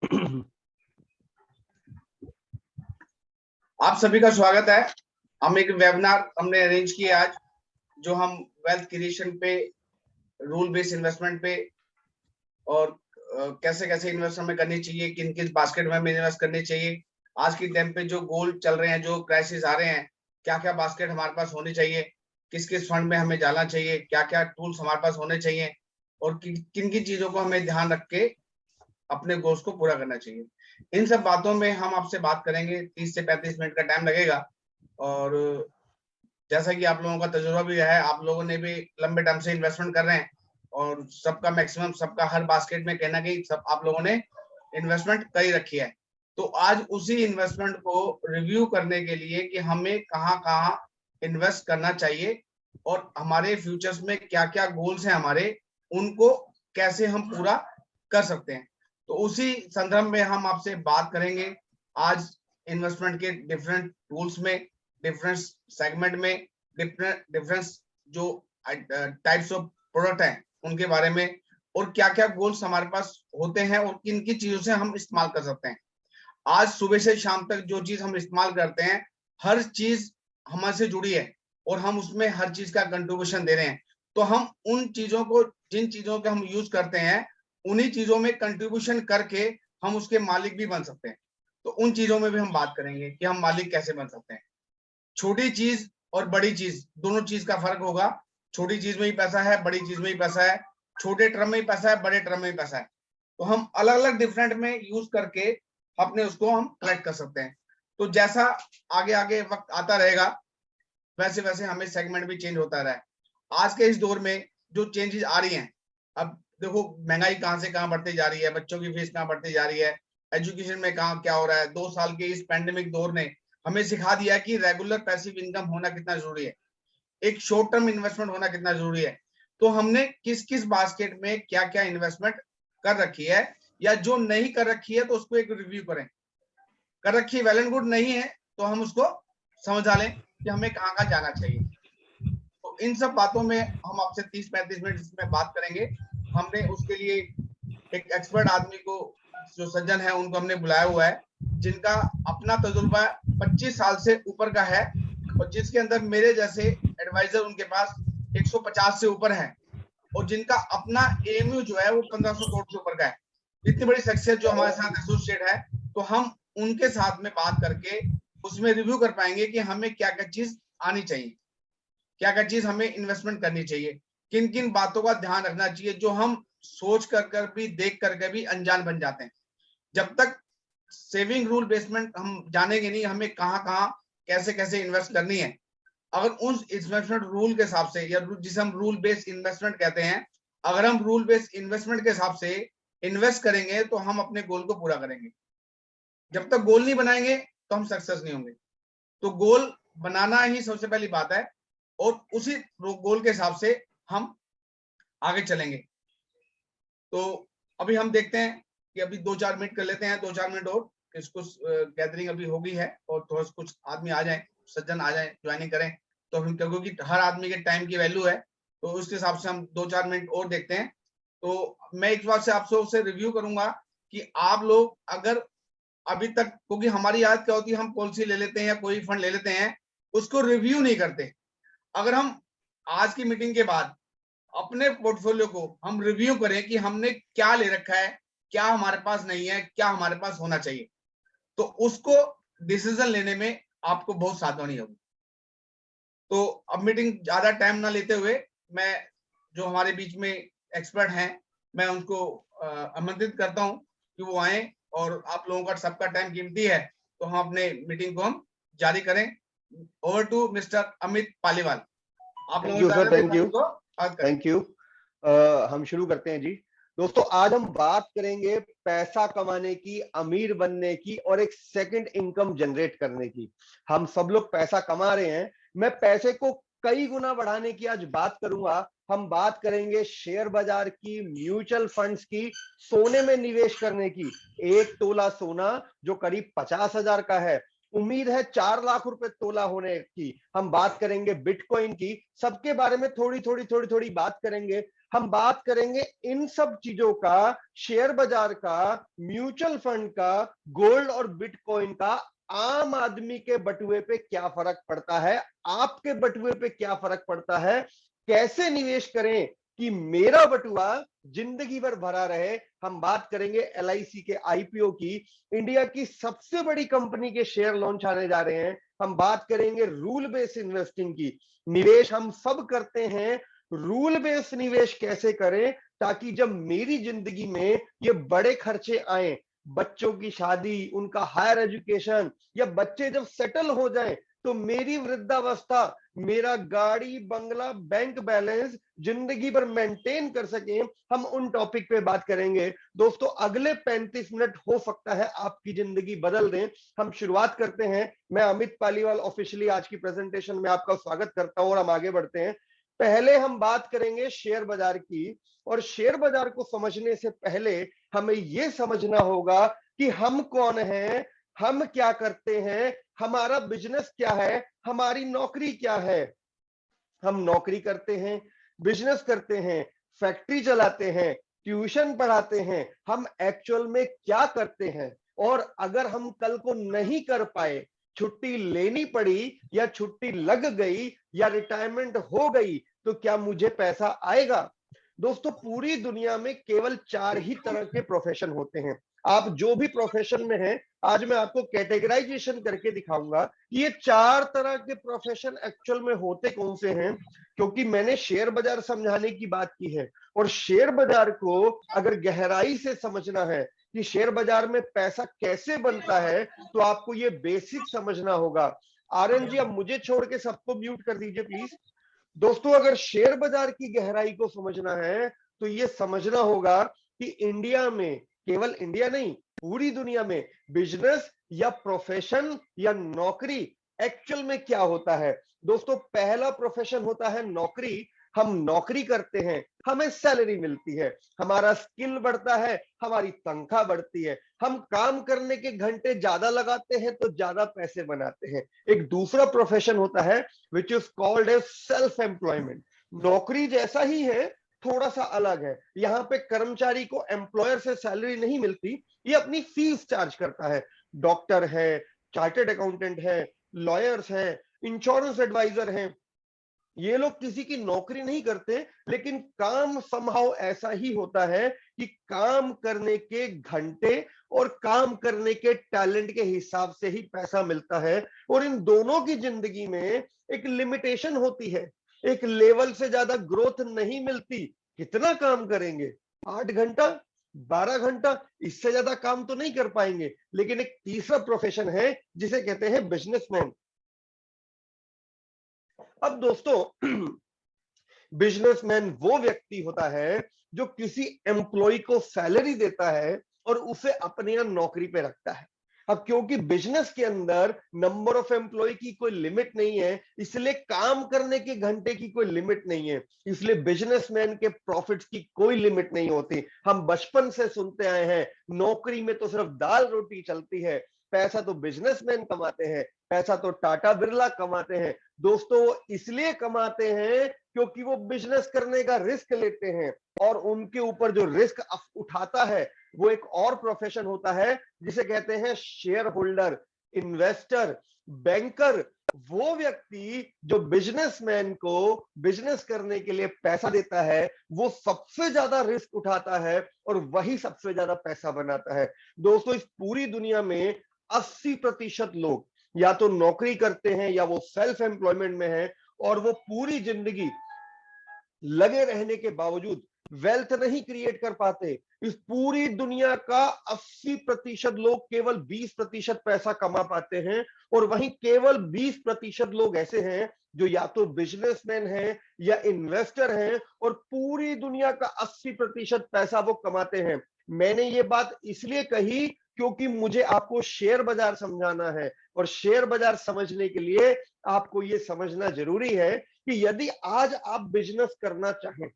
आप सभी का स्वागत है। हम एक वेबिनार हमने अरेंज किया आज, जो हम वेल्थ क्रिएशन पे, रूल बेस्ड इन्वेस्टमेंट पे और कैसे कैसे इन्वेस्ट हमें करनी चाहिए, किन किन बास्केट में हमें इन्वेस्ट करनी चाहिए, आज के टाइम पे जो गोल चल रहे हैं, जो क्राइसिस आ रहे हैं, क्या क्या बास्केट हमारे पास होनी चाहिए, किस किस फंड में हमें जाना चाहिए, क्या क्या टूल्स हमारे पास होने चाहिए और किन किन चीजों को हमें ध्यान रख के अपने गोल्स को पूरा करना चाहिए। इन सब बातों में हम आपसे बात करेंगे। 30 से 35 मिनट का टाइम लगेगा और जैसा कि आप लोगों का तजुर्बा भी है, आप लोगों ने भी लंबे टाइम से इन्वेस्टमेंट कर रहे हैं और सबका मैक्सिमम, सबका हर बास्केट में कहना कि सब आप लोगों ने इन्वेस्टमेंट कर ही रखी है। तो आज उसी इन्वेस्टमेंट को रिव्यू करने के लिए कि हमें कहाँ कहाँ इन्वेस्ट करना चाहिए और हमारे फ्यूचर्स में क्या क्या गोल्स हैं हमारे, उनको कैसे हम पूरा कर सकते हैं। तो उसी संदर्भ में हम आपसे बात करेंगे आज इन्वेस्टमेंट के डिफरेंट टूल्स में, डिफरेंट सेगमेंट में, डिफरेंट जो टाइप्स ऑफ प्रोडक्ट हैं उनके बारे में, और क्या क्या गोल्स हमारे पास होते हैं और किन किन चीजों से हम इस्तेमाल कर सकते हैं। आज सुबह से शाम तक जो चीज हम इस्तेमाल करते हैं, हर चीज हमारे से जुड़ी है और हम उसमें हर चीज का कंट्रीब्यूशन दे रहे हैं। तो हम उन चीजों को, जिन चीजों के हम यूज करते हैं, उन्हीं चीजों में कंट्रीब्यूशन करके हम उसके मालिक भी बन सकते हैं। तो उन चीजों में भी हम बात करेंगे कि हम मालिक कैसे बन सकते हैं। छोटी चीज और बड़ी चीज, दोनों चीज का फर्क होगा। छोटी चीज में ही पैसा है, बड़ी चीज में ही पैसा है, छोटे टर्म में ही पैसा है, बड़े टर्म में ही पैसा है। तो हम अलग अलग डिफरेंट में यूज करके अपने उसको हम कलेक्ट कर सकते हैं। तो जैसा आगे आगे वक्त आता रहेगा, वैसे वैसे हमें सेगमेंट भी चेंज होता रहा है। आज के इस दौर में जो चेंजेस आ रही हैं, अब देखो महंगाई कहाँ से कहाँ बढ़ती जा रही है, बच्चों की फीस कहाँ बढ़ती जा रही है, एजुकेशन में कहाँ क्या हो रहा है। 2 साल के इस पैंडेमिक दौर ने हमें सिखा दिया कि रेगुलर पैसिव इनकम होना कितना जरूरी है, एक शॉर्ट टर्म इन्वेस्टमेंट होना कितना जरूरी है। तो हमने किस किस बास्केट में क्या क्या इन्वेस्टमेंट कर रखी है, या जो नहीं कर रखी है तो उसको एक रिव्यू करें। कर रखी वेल एंड गुड, नहीं है तो हम उसको समझा लें कि हमें कहाँ कहाँ जाना चाहिए। तो इन सब बातों में हम आपसे 30-35 मिनट इसमें बात करेंगे। हमने उसके लिए एक एक्सपर्ट आदमी को, जो सज्जन है, उनको हमने बुलाया हुआ है, जिनका अपना तजुर्बा 25 साल से ऊपर का है और जिसके अंदर मेरे जैसे एडवाइजर उनके पास 150 से ऊपर है और जिनका अपना एएमयू जो है वो 1500 करोड़ से ऊपर का है। इतनी बड़ी सक्सेस जो हमारे साथ एसोसिएट है, तो हम उनके साथ में बात करके उसमें रिव्यू कर पाएंगे कि हमें क्या क्या चीज आनी चाहिए, क्या क्या चीज हमें इन्वेस्टमेंट करनी चाहिए, किन किन बातों का ध्यान रखना चाहिए, जो हम सोच कर भी, देख करके भी अनजान बन जाते हैं। जब तक सेविंग रूल बेसमेंट हम जानेंगे नहीं हमें कहाँ कहाँ कैसे कैसे इन्वेस्ट करनी है, अगर उस इन्वेस्टमेंट रूल के हिसाब से, या जिसे हम रूल बेस्ड इन्वेस्टमेंट कहते हैं, अगर हम रूल बेस्ड इन्वेस्टमेंट के हिसाब से इन्वेस्ट करेंगे तो हम अपने गोल को पूरा करेंगे। जब तक गोल नहीं बनाएंगे तो हम सक्सेस नहीं होंगे। तो गोल बनाना ही सबसे पहली बात है और उसी गोल के हिसाब से हम आगे चलेंगे। तो अभी हम देखते हैं कि अभी 2-4 मिनट कर लेते हैं, 2-4 मिनट और, इसको गैदरिंग अभी हो गई है और थोड़ा कुछ आदमी आ जाए, सज्जन आ जाए, ज्वाइनिंग करें। तो हम, क्योंकि हर आदमी के टाइम की वैल्यू है, तो उसके हिसाब से हम 2-4 मिनट और देखते हैं। तो मैं एक बार से आपसे उससे रिव्यू करूंगा कि आप लोग अगर अभी तक, क्योंकि हमारी आदत क्या होती है, हम पॉलिसी ले लेते हैं या कोई फंड ले लेते हैं, उसको रिव्यू नहीं करते। अगर हम आज की मीटिंग के बाद अपने पोर्टफोलियो को हम रिव्यू करें कि हमने क्या ले रखा है, क्या हमारे पास नहीं है, क्या हमारे पास होना चाहिए, तो उसको डिसीजन लेने में आपको बहुत सावधानी होगी। तो अब मीटिंग ज्यादा टाइम ना लेते हुए, मैं जो हमारे बीच में एक्सपर्ट हैं, मैं उनको आमंत्रित करता हूं कि वो आए, और आप लोगों का सबका टाइम कीमती है, तो हम अपने मीटिंग को हम जारी करें। Over to mister Amit Paliwal. आप थैंक लोगों यू से सर, थैंक यू, को बात करें। Thank you. हम शुरू करते हैं जी। दोस्तों, आज हम बात करेंगे पैसा कमाने की, अमीर बनने की और एक सेकंड इनकम जनरेट करने की। हम सब लोग पैसा कमा रहे हैं, मैं पैसे को कई गुना बढ़ाने की आज बात करूंगा। हम बात करेंगे शेयर बाजार की, म्यूचुअल फंड्स की, सोने में निवेश करने की। 1 तोला सोना जो करीब 50,000 का है, उम्मीद है 4 लाख रुपए तोला होने की। हम बात करेंगे बिटकॉइन की, सबके बारे में थोड़ी थोड़ी बात करेंगे। हम बात करेंगे इन सब चीजों का, शेयर बाजार का, म्यूचुअल फंड का, गोल्ड और बिटकॉइन का आम आदमी के बटुए पे क्या फर्क पड़ता है, आपके बटुए पे क्या फर्क पड़ता है, कैसे निवेश करें कि मेरा बटुआ जिंदगी भर भरा रहे। हम बात करेंगे एलआईसी के आईपीओ की, इंडिया की सबसे बड़ी कंपनी के शेयर लॉन्च आने जा रहे हैं। हम बात करेंगे रूल बेस्ड इन्वेस्टिंग की, निवेश हम सब करते हैं, रूल बेस्ड निवेश कैसे करें ताकि जब मेरी जिंदगी में ये बड़े खर्चे आए, बच्चों की शादी, उनका हायर एजुकेशन, या बच्चे जब सेटल हो जाएं, तो मेरी वृद्धावस्था, मेरा गाड़ी बंगला बैंक बैलेंस जिंदगी भर मेंटेन कर सके। हम उन टॉपिक पे बात करेंगे। दोस्तों अगले 35 मिनट हो सकता है आपकी जिंदगी बदल दें। हम शुरुआत करते हैं। मैं अमित पालीवाल ऑफिशियली आज की प्रेजेंटेशन में आपका स्वागत करता हूं और हम आगे बढ़ते हैं। पहले हम बात करेंगे शेयर बाजार की, और शेयर बाजार को समझने से पहले हमें यह समझना होगा कि हम कौन हैं, हम क्या करते हैं, हमारा बिजनेस क्या है, हमारी नौकरी क्या है। हम नौकरी करते हैं, बिजनेस करते हैं, फैक्ट्री चलाते हैं, ट्यूशन पढ़ाते हैं, हम एक्चुअल में क्या करते हैं। और अगर हम कल को नहीं कर पाए, छुट्टी लेनी पड़ी या छुट्टी लग गई या रिटायरमेंट हो गई, तो क्या मुझे पैसा आएगा। दोस्तों पूरी दुनिया में केवल 4 ही तरह के प्रोफेशन होते हैं। आप जो भी प्रोफेशन में हैं, आज मैं आपको कैटेगराइजेशन करके दिखाऊंगा कि ये 4 तरह के प्रोफेशन एक्चुअल में होते कौन से हैं। क्योंकि मैंने शेयर बाजार समझाने की बात की है, और शेयर बाजार को अगर गहराई से समझना है कि शेयर बाजार में पैसा कैसे बनता है, तो आपको ये बेसिक समझना होगा। आर्यन जी अब मुझे छोड़ के सबको म्यूट कर दीजिए प्लीज। दोस्तों अगर शेयर बाजार की गहराई को समझना है, तो ये समझना होगा कि इंडिया में, केवल इंडिया नहीं पूरी दुनिया में, बिजनेस या प्रोफेशन या नौकरी एक्चुअल में क्या होता है। दोस्तों पहला प्रोफेशन होता है नौकरी। हम नौकरी करते हैं, हमें सैलरी मिलती है, हमारा स्किल बढ़ता है, हमारी तनख्वाह बढ़ती है, हम काम करने के घंटे ज्यादा लगाते हैं तो ज्यादा पैसे बनाते हैं। एक दूसरा प्रोफेशन होता है which is called as self employment. नौकरी जैसा ही है, थोड़ा सा अलग है। यहाँ पे कर्मचारी को एम्प्लॉयर से सैलरी नहीं मिलती, ये अपनी फीस चार्ज करता है। डॉक्टर है, चार्टर्ड अकाउंटेंट है, लॉयर्स हैं, इंश्योरेंस एडवाइजर हैं, ये लोग किसी की नौकरी नहीं करते, लेकिन काम समहाउ ऐसा ही होता है कि काम करने के घंटे और काम करने के टैलेंट के हिसाब से ही पैसा मिलता है। और इन दोनों की जिंदगी में एक लिमिटेशन होती है, एक लेवल से ज्यादा ग्रोथ नहीं मिलती। कितना काम करेंगे, 8 घंटा 12 घंटा, इससे ज्यादा काम तो नहीं कर पाएंगे। लेकिन एक तीसरा प्रोफेशन है जिसे कहते हैं बिजनेसमैन। अब दोस्तों बिजनेसमैन वो व्यक्ति होता है जो किसी एम्प्लॉय को सैलरी देता है और उसे अपने यहां नौकरी पे रखता है। अब क्योंकि बिजनेस के अंदर नंबर ऑफ एम्प्लॉय की कोई लिमिट नहीं है, इसलिए काम करने के घंटे की कोई लिमिट नहीं है, इसलिए बिजनेसमैन के प्रॉफिट्स की कोई लिमिट नहीं होती। हम बचपन से सुनते आए हैं नौकरी में तो सिर्फ दाल रोटी चलती है, पैसा तो बिजनेसमैन कमाते हैं, पैसा तो टाटा बिरला कमाते हैं। दोस्तों वो इसलिए कमाते हैं क्योंकि वो बिजनेस करने का रिस्क लेते हैं, और उनके ऊपर जो रिस्क उठाता है वो एक और प्रोफेशन होता है जिसे कहते हैं शेयर होल्डर, इन्वेस्टर, बैंकर। वो व्यक्ति जो बिजनेसमैन को बिजनेस करने के लिए पैसा देता है, वो सबसे ज्यादा रिस्क उठाता है और वही सबसे ज्यादा पैसा बनाता है। दोस्तों इस पूरी दुनिया में 80% लोग या तो नौकरी करते हैं या वो सेल्फ एम्प्लॉयमेंट में है, और वो पूरी जिंदगी लगे रहने के बावजूद वेल्थ नहीं क्रिएट कर पाते। इस पूरी दुनिया का 80% लोग केवल 20% पैसा कमा पाते हैं, और वहीं केवल 20% लोग ऐसे हैं जो या तो बिजनेसमैन हैं या इन्वेस्टर हैं, और पूरी दुनिया का 80% पैसा वो कमाते हैं। मैंने ये बात इसलिए कही क्योंकि मुझे आपको शेयर बाजार समझाना है, और शेयर बाजार समझने के लिए आपको ये समझना जरूरी है कि यदि आज आप बिजनेस करना चाहें,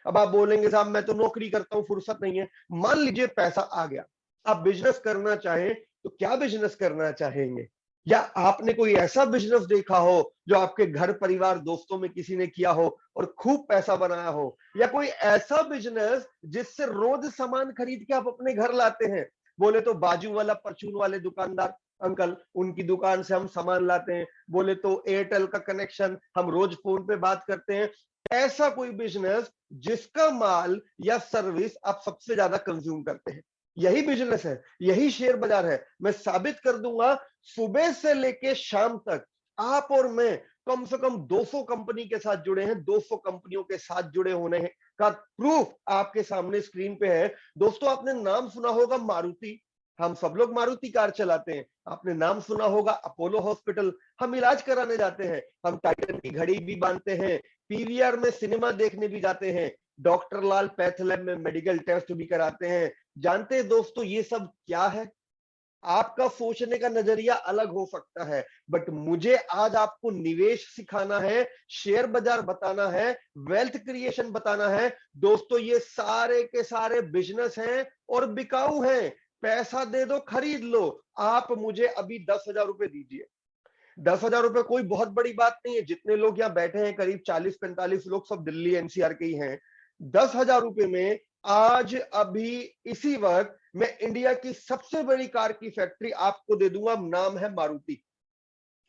अब आप बोलेंगे साहब मैं तो नौकरी करता हूं, फुर्सत नहीं है। मान लीजिए पैसा आ गया, आप बिजनेस करना चाहें तो क्या बिजनेस करना चाहेंगे। या आपने कोई ऐसा बिजनेस देखा हो जो आपके घर परिवार दोस्तों में किसी ने किया हो और खूब पैसा बनाया हो, या कोई ऐसा बिजनेस जिससे रोज सामान खरीद के आप अपने घर लाते हैं। बोले तो बाजू वाला परचून वाले दुकानदार अंकल, उनकी दुकान से हम सामान लाते हैं। बोले तो एयरटेल का कनेक्शन, हम रोज फोन पे बात करते हैं। ऐसा कोई बिजनेस जिसका माल या सर्विस आप सबसे ज्यादा कंज्यूम करते हैं, यही बिजनेस है, यही शेयर बाजार है। मैं साबित कर दूंगा, सुबह से लेके शाम तक आप और मैं कम से कम 200 कंपनी के साथ जुड़े हैं। 200 कंपनियों के साथ जुड़े होने का प्रूफ आपके सामने स्क्रीन पे है। दोस्तों, आपने नाम सुना होगा मारुति, हम सब लोग मारुति कार चलाते हैं। आपने नाम सुना होगा अपोलो हॉस्पिटल, हम इलाज कराने जाते हैं। हम टाइटन की घड़ी भी बांधते हैं, पीवीआर में सिनेमा देखने भी जाते हैं, डॉक्टर लाल पैथ लैब में मेडिकल टेस्ट भी कराते हैं। जानते हैं दोस्तों ये सब क्या है? आपका सोचने का नजरिया अलग हो सकता है, बट मुझे आज आपको निवेश सिखाना है, शेयर बाजार बताना है, वेल्थ क्रिएशन बताना है। दोस्तों, ये सारे के सारे बिजनेस हैं और बिकाऊ हैं। पैसा दे दो, खरीद लो। आप मुझे अभी 10,000 रुपए दीजिए। 10,000 रुपए कोई बहुत बड़ी बात नहीं है। जितने लोग यहाँ बैठे हैं, करीब 40-45 लोग, सब दिल्ली एनसीआर के ही हैं। 10,000 रुपए में आज अभी इसी वक्त मैं इंडिया की सबसे बड़ी कार की फैक्ट्री आपको दे दूंगा, नाम है मारुति।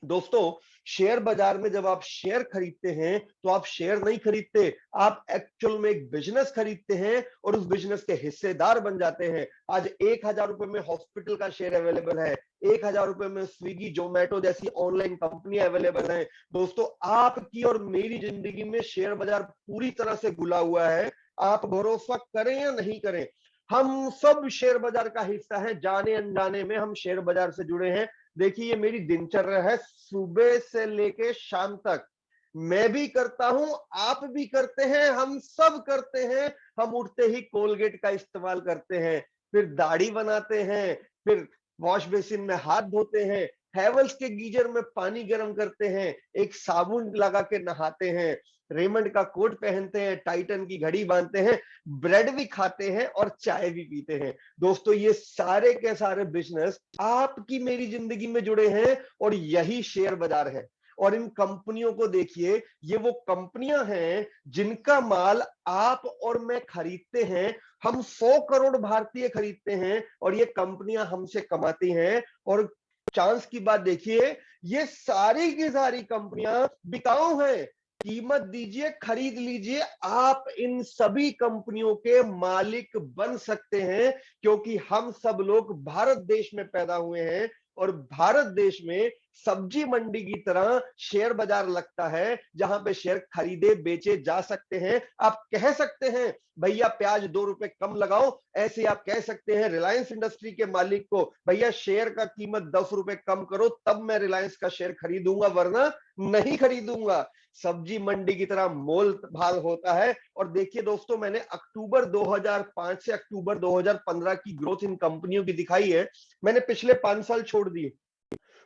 दोस्तों, शेयर बाजार में जब आप शेयर खरीदते हैं तो आप शेयर नहीं खरीदते, आप एक्चुअल में एक बिजनेस खरीदते हैं और उस बिजनेस के हिस्सेदार बन जाते हैं। आज 1,000 रुपए में हॉस्पिटल का शेयर अवेलेबल है, 1,000 रुपए में स्विगी जोमेटो जैसी ऑनलाइन कंपनी अवेलेबल है। दोस्तों, आपकी और मेरी जिंदगी में शेयर बाजार पूरी तरह से घुला हुआ है। आप भरोसा करें या नहीं करें, हम सब शेयर बाजार का हिस्सा है। जाने अनजाने में हम शेयर बाजार से जुड़े हैं। देखिए, ये मेरी दिनचर्या है, सुबह से लेके शाम तक मैं भी करता हूं, आप भी करते हैं, हम सब करते हैं। हम उठते ही कोलगेट का इस्तेमाल करते हैं, फिर दाढ़ी बनाते हैं, फिर वॉश बेसिन में हाथ धोते हैं, हैवेल्स के गीजर में पानी गर्म करते हैं, एक साबुन लगा के नहाते हैं, रेमंड का कोट पहनते हैं, टाइटन की घड़ी बांधते हैं, ब्रेड भी खाते हैं और चाय भी पीते हैं। दोस्तों, ये सारे के सारे बिजनेस आपकी मेरी जिंदगी में जुड़े हैं और यही शेयर बाजार है। और इन कंपनियों को देखिए, ये वो कंपनियां हैं जिनका माल आप और मैं खरीदते हैं। हम 100 करोड़ भारतीय खरीदते हैं और ये कंपनियां हमसे कमाती हैं। और चांस की बात देखिए, ये सारी की सारी कंपनियां बिकाऊ हैं। कीमत दीजिए, खरीद लीजिए, आप इन सभी कंपनियों के मालिक बन सकते हैं, क्योंकि हम सब लोग भारत देश में पैदा हुए हैं और भारत देश में सब्जी मंडी की तरह शेयर बाजार लगता है, जहां पे शेयर खरीदे बेचे जा सकते हैं। आप कह सकते हैं भैया प्याज 2 रुपए कम लगाओ, ऐसे आप कह सकते हैं रिलायंस इंडस्ट्री के मालिक को, भैया शेयर का कीमत 10 रुपए कम करो, तब मैं रिलायंस का शेयर खरीदूंगा, वरना नहीं खरीदूंगा। सब्जी मंडी की तरह मोल भाव होता है। और देखिए दोस्तों, मैंने अक्टूबर 2005 से अक्टूबर 2015 की ग्रोथ इन कंपनियों की दिखाई है। मैंने पिछले 5 साल छोड़ दिए।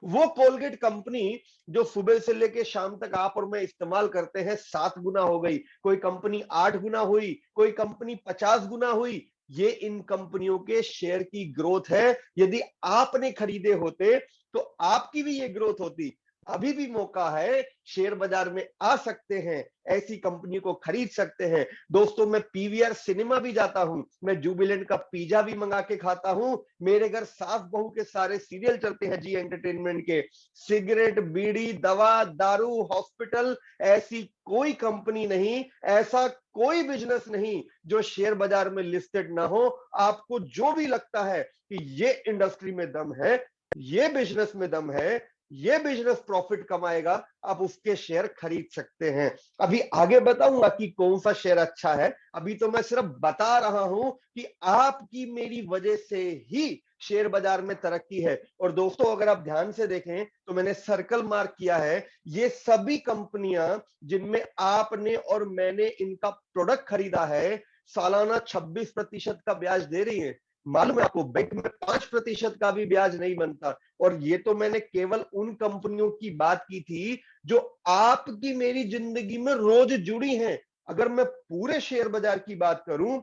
वो कोलगेट कंपनी जो सुबह से लेके शाम तक आप और मैं इस्तेमाल करते हैं, 7 गुना हो गई, कोई कंपनी 8 गुना हुई, कोई कंपनी 50 गुना हुई। ये इन कंपनियों के शेयर की ग्रोथ है। यदि आपने खरीदे होते तो आपकी भी ये ग्रोथ होती। अभी भी मौका है, शेयर बाजार में आ सकते हैं, ऐसी कंपनी को खरीद सकते हैं। दोस्तों, मैं पीवीआर सिनेमा भी जाता हूं, मैं जुबिलेंट का पिज्जा भी मंगा के खाता हूं, मेरे घर सास बहू के सारे सीरियल चलते हैं जी एंटरटेनमेंट के। सिगरेट, बीड़ी, दवा, दारू, हॉस्पिटल, ऐसी कोई कंपनी नहीं, ऐसा कोई बिजनेस नहीं जो शेयर बाजार में लिस्टेड ना हो। आपको जो भी लगता है कि ये इंडस्ट्री में दम है, ये बिजनेस में दम है, ये बिजनेस प्रॉफिट कमाएगा, आप उसके शेयर खरीद सकते हैं। अभी आगे बताऊंगा कि कौन सा शेयर अच्छा है। अभी तो मैं सिर्फ बता रहा हूं कि आपकी मेरी वजह से ही शेयर बाजार में तरक्की है। और दोस्तों, अगर आप ध्यान से देखें तो मैंने सर्कल मार्क किया है, ये सभी कंपनियां जिनमें आपने और मैंने इनका प्रोडक्ट खरीदा है, सालाना 26% का ब्याज दे रही है। मालूम है आपको, बैंक में 5% का भी ब्याज नहीं बनता। और ये तो मैंने केवल उन कंपनियों की बात की थी जो आपकी मेरी जिंदगी में रोज जुड़ी हैं। अगर मैं पूरे शेयर बाजार की बात करूं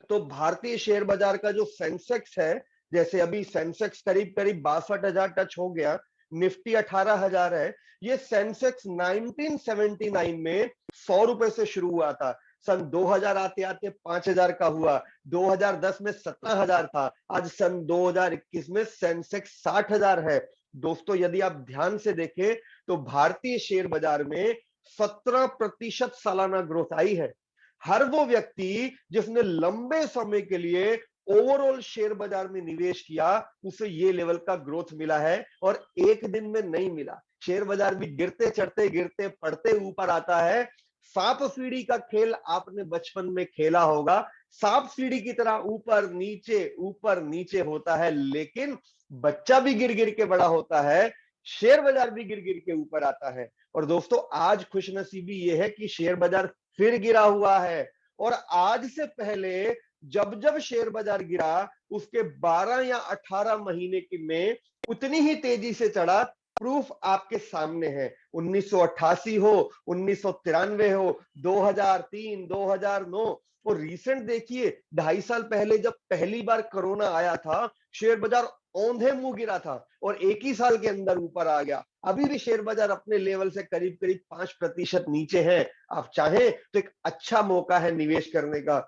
तो भारतीय शेयर बाजार का जो सेंसेक्स है, जैसे अभी सेंसेक्स करीब करीब 62,000 टच हो गया, निफ्टी 18,000 है। ये सेंसेक्स 1979 में 100 रुपए से शुरू हुआ था, सन 2000 आते आते 5000 का हुआ, 2010 में 17,000 था, आज सन 2021 में सेंसेक्स 60,000 है। दोस्तों यदि आप ध्यान से देखें तो भारतीय शेयर बाजार में 17% सालाना ग्रोथ आई है। हर वो व्यक्ति जिसने लंबे समय के लिए ओवरऑल शेयर बाजार में निवेश किया, उसे ये लेवल का ग्रोथ मिला है, और एक दिन में नहीं मिला। शेयर बाजार भी गिरते चढ़ते गिरते पड़ते ऊपर आता है। सांप सीढ़ी का खेल आपने बचपन में खेला होगा, सांप सीढ़ी की तरह ऊपर नीचे होता है, लेकिन बच्चा भी गिर गिर के बड़ा होता है, शेयर बाजार भी गिर गिर के ऊपर आता है। और दोस्तों आज खुशनसीबी यह है कि शेयर बाजार फिर गिरा हुआ है, और आज से पहले जब जब शेयर बाजार गिरा उसके 12 या 18 महीने की में उतनी ही तेजी से चढ़ा। प्रूफ आपके सामने है, 1988 हो, 1993 हो, 2003, 2009, और रिसेंट देखिए 2.5 साल पहले जब पहली बार कोरोना आया था, शेयर बाजार औंधे मुंह गिरा था और एक ही साल के अंदर ऊपर आ गया। अभी भी शेयर बाजार अपने लेवल से करीब करीब 5% नीचे है। आप चाहें तो एक अच्छा मौका है निवेश करने का।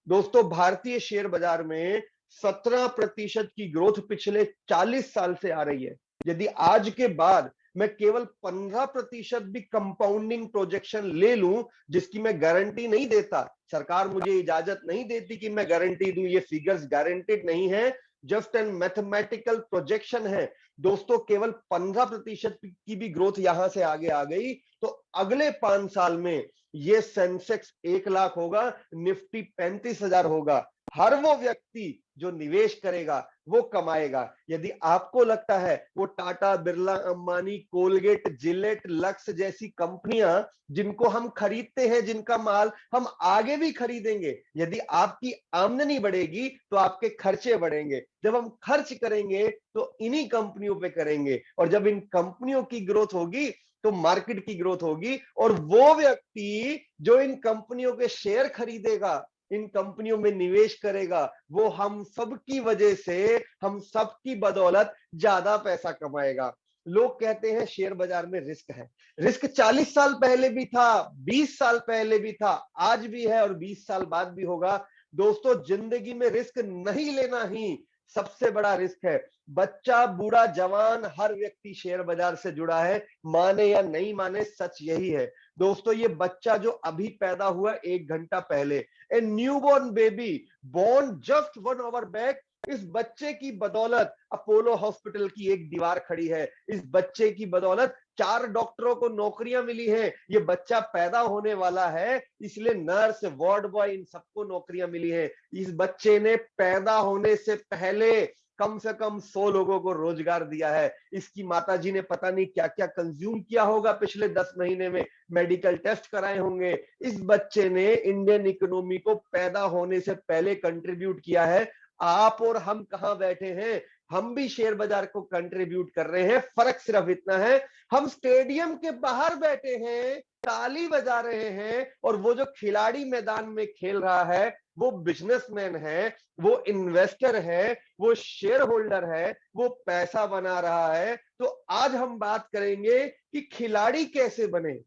दोस्तों भारतीय शेयर बाजार में 17% की ग्रोथ पिछले 40 साल से आ रही है। यदि आज के बाद मैं केवल 15% भी कंपाउंडिंग प्रोजेक्शन ले लूं, जिसकी मैं गारंटी नहीं देता, सरकार मुझे इजाजत नहीं देती कि मैं गारंटी दूं, ये फिगर्स गारंटेड नहीं है, जस्ट एन मैथमेटिकल प्रोजेक्शन है। दोस्तों केवल 15% की भी ग्रोथ यहां से आगे आ गई तो अगले 5 साल में ये सेंसेक्स 1 लाख होगा, निफ्टी 35,000 होगा। हर वो व्यक्ति जो निवेश करेगा वो कमाएगा। यदि आपको लगता है वो Tata, Birla, Ambani, Colgate, Gillette, lux जैसी कंपनियां जिनको हम खरीदते हैं, जिनका माल हम आगे भी खरीदेंगे, यदि आपकी आमदनी बढ़ेगी तो आपके खर्चे बढ़ेंगे। जब हम खर्च करेंगे तो इन्हीं कंपनियों पे करेंगे, और जब इन कंपनियों की ग्रोथ होगी तो मार्केट की ग्रोथ होगी, और वो व्यक्ति जो इन कंपनियों के शेयर खरीदेगा, इन कंपनियों में निवेश करेगा, वो हम सबकी वजह से, हम सबकी बदौलत ज्यादा पैसा कमाएगा। लोग कहते हैं शेयर बाजार में रिस्क है। रिस्क 40 साल पहले भी था, 20 साल पहले भी था, आज भी है और 20 साल बाद भी होगा। दोस्तों जिंदगी में रिस्क नहीं लेना ही सबसे बड़ा रिस्क है। बच्चा, बूढ़ा, जवान, हर व्यक्ति शेयर बाजार से जुड़ा है, माने या नहीं माने, सच यही है। दोस्तों ये बच्चा जो अभी पैदा हुआ 1 घंटा पहले, a newborn baby born just 1 hour back, इस बच्चे की बदौलत अपोलो हॉस्पिटल की एक दीवार खड़ी है। इस बच्चे की बदौलत 4 डॉक्टरों को नौकरियां मिली हैं। ये बच्चा पैदा होने वाला है, इसलिए नर्स, वार्ड बॉय, इन सबको नौकरियां मिली हैं। इस बच्चे ने पैदा होने से पहले कम से कम 100 लोगों को रोजगार दिया है। इसकी माताजी ने पता नहीं क्या क्या कंज्यूम किया होगा पिछले 10 महीने में, मेडिकल टेस्ट कराए होंगे। इस बच्चे ने इंडियन इकोनॉमी को पैदा होने से पहले कंट्रीब्यूट किया है। आप और हम कहां बैठे हैं, हम भी शेयर बाजार को कंट्रीब्यूट कर रहे हैं। फर्क सिर्फ इतना है, हम स्टेडियम के बाहर बैठे हैं, ताली बजा रहे हैं, और वो जो खिलाड़ी मैदान में खेल रहा है वो बिजनेसमैन है, वो इन्वेस्टर है, वो शेयर होल्डर है, वो पैसा बना रहा है। तो आज हम बात करेंगे कि खिलाड़ी कैसे बने,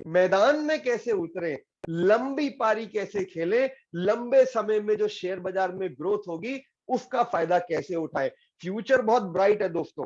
मैदान में कैसे उतरे, लंबी पारी कैसे खेले, लंबे समय में जो शेयर बाजार में ग्रोथ होगी उसका फायदा कैसे उठाए। फ्यूचर बहुत ब्राइट है दोस्तों।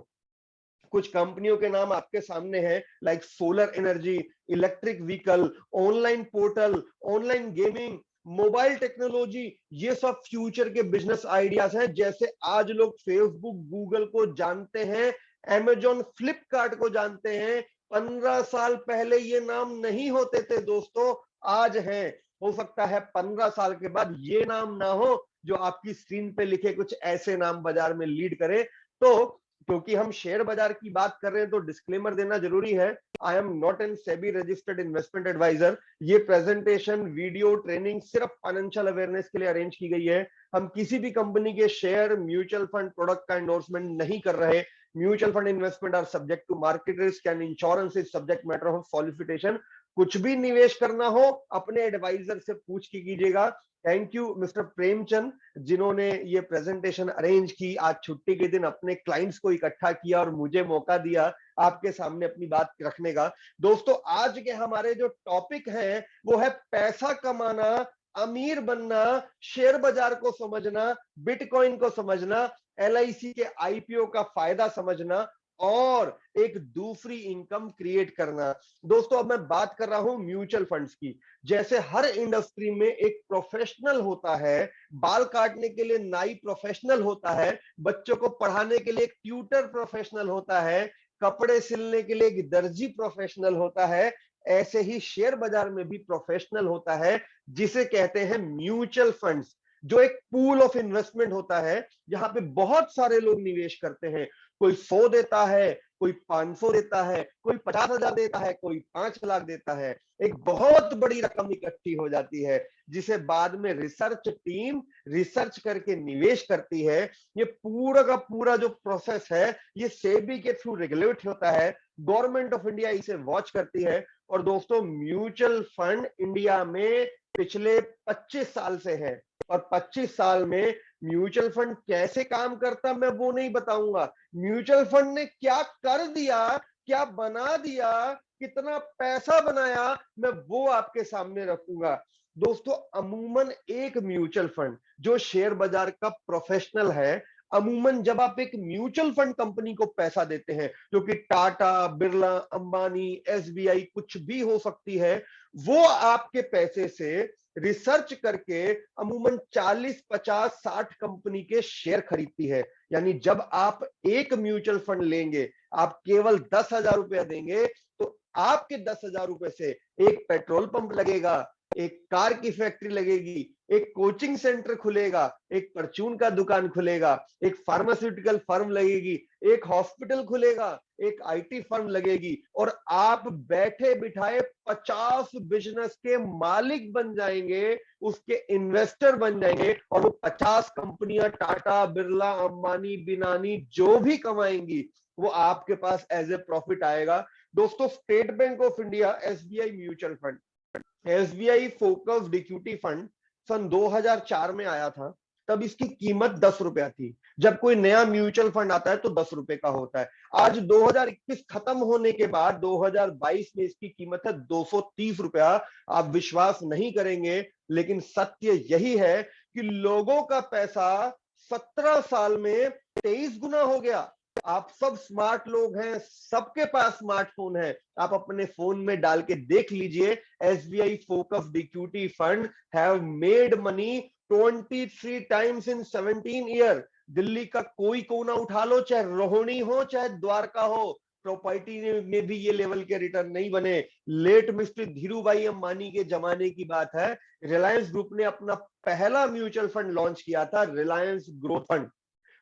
कुछ कंपनियों के नाम आपके सामने हैं, like solar energy, electric vehicle, online portal, online gaming, mobile technology, ये सब फ्यूचर के बिजनेस आइडियाज हैं। जैसे आज लोग फेसबुक, गूगल को जानते हैं, अमेजॉन, फ्लिपकार्ट को जानते हैं, 15 साल पहले ये नाम नहीं होते थे दोस्तों, आज हैं। हो सकता है 15 साल के बाद ये नाम ना हो जो आपकी स्क्रीन पे लिखे कुछ ऐसे नाम बाजार में लीड करे। तो क्योंकि हम शेयर बाजार की बात कर रहे हैं तो डिस्क्लेमर देना जरूरी है। I am not an SEBI registered investment adviser. ये प्रेजेंटेशन, वीडियो, ट्रेनिंग सिर्फ फाइनेंशियल अवेयरनेस के लिए अरेंज की गई है। हम किसी भी कंपनी के शेयर, म्यूचुअल फंड प्रोडक्ट का एंडोर्समेंट नहीं कर रहे। Mutual fund investment are subject to market risk and insurance is subject matter of solicitation. कुछ भी निवेश करना हो अपने एडवाइजर से पूछ के कीजिएगा। थैंक यू मिस्टर प्रेमचंद, जिन्होंने ये प्रेजेंटेशन अरेंज की, आज छुट्टी के दिन अपने क्लाइंट्स को इकट्ठा किया और मुझे मौका दिया आपके सामने अपनी बात रखने का। दोस्तों, आज के हमारे जो टॉपिक है वो है पैसा कमाना, अमीर बनना, शेयर बाजार को समझना, बिटकॉइन को समझना, LIC के IPO का फायदा समझना और एक दूसरी इनकम क्रिएट करना। दोस्तों, अब मैं बात कर रहा हूं म्यूचुअल फंड्स की। जैसे हर इंडस्ट्री में एक प्रोफेशनल होता है, बाल काटने के लिए नाई प्रोफेशनल होता है, बच्चों को पढ़ाने के लिए एक ट्यूटर प्रोफेशनल होता है, कपड़े सिलने के लिए एक दर्जी प्रोफेशनल होता है, ऐसे ही शेयर बाजार में भी प्रोफेशनल होता है, जिसे कहते हैं म्यूचुअल फंड्स, जो एक पूल ऑफ इन्वेस्टमेंट होता है, जहां पे बहुत सारे लोग निवेश करते हैं। कोई 100 देता है, कोई 500 देता है, कोई 50,000 देता है, कोई 5 लाख देता है। एक बहुत बड़ी रकम इकट्ठी हो जाती है, जिसे बाद में रिसर्च टीम रिसर्च करके निवेश करती है। ये पूरा का पूरा जो प्रोसेस है, ये सेबी के थ्रू रेगुलेट होता है, गवर्नमेंट ऑफ इंडिया इसे वॉच करती है। और दोस्तों, म्यूचुअल फंड इंडिया में पिछले 25 साल से है, और 25 साल में म्यूचुअल फंड कैसे काम करता मैं वो नहीं बताऊंगा, म्यूचुअल फंड ने क्या कर दिया, क्या बना दिया, कितना पैसा बनाया, मैं वो आपके सामने रखूंगा। दोस्तों, अमूमन एक म्यूचुअल फंड जो शेयर बाजार का प्रोफेशनल है, अमूमन जब आप एक म्यूचुअल फंड कंपनी को पैसा देते हैं, जो कि टाटा, बिरला, अंबानी, SBI कुछ भी हो सकती है, वो आपके पैसे से रिसर्च करके अमूमन 40, 50, 60 कंपनी के शेयर खरीदती है। यानी जब आप एक म्यूचुअल फंड लेंगे, आप केवल 10,000 रुपया देंगे, तो आपके 10,000 रुपए से एक पेट्रोल पंप लगेगा, एक कार की फैक्ट्री लगेगी, एक कोचिंग सेंटर खुलेगा, एक परचून का दुकान खुलेगा, एक फार्मास्यूटिकल फर्म लगेगी, एक हॉस्पिटल खुलेगा, एक IT फर्म लगेगी, और आप बैठे बिठाए 50 बिजनेस के मालिक बन जाएंगे, उसके इन्वेस्टर बन जाएंगे, और वो 50 कंपनियां टाटा, बिरला, अंबानी, बिनानी जो भी कमाएंगी, वो आपके पास एज ए प्रॉफिट आएगा। दोस्तों, State Bank of India SBI mutual fund, SBI focused equity fund सन 2004 में आया था। तब इसकी कीमत 10 रुपया थी। जब कोई नया म्यूचुअल फंड आता है तो 10 रुपए का होता है। आज 2021 खत्म होने के बाद 2022 में इसकी कीमत है 230 रुपया। आप विश्वास नहीं करेंगे, लेकिन सत्य यही है कि लोगों का पैसा 17 साल में 23 गुना हो गया। आप सब स्मार्ट लोग हैं, सबके पास स्मार्टफोन है, आप अपने फोन में डाल के देख लीजिए, SBI focused equity fund have made money 23 times in 17 year. Delhi का कोई कोना उठा लो, चाहे रोहिणी हो चाहे द्वारका हो, प्रॉपर्टी में भी ये लेवल के रिटर्न नहीं बने। लेट मिस्टर धीरू भाई अंबानी के जमाने की बात है, रिलायंस ग्रुप ने अपना पहला म्यूचुअल फंड लॉन्च किया था, रिलायंस ग्रोथ फंड।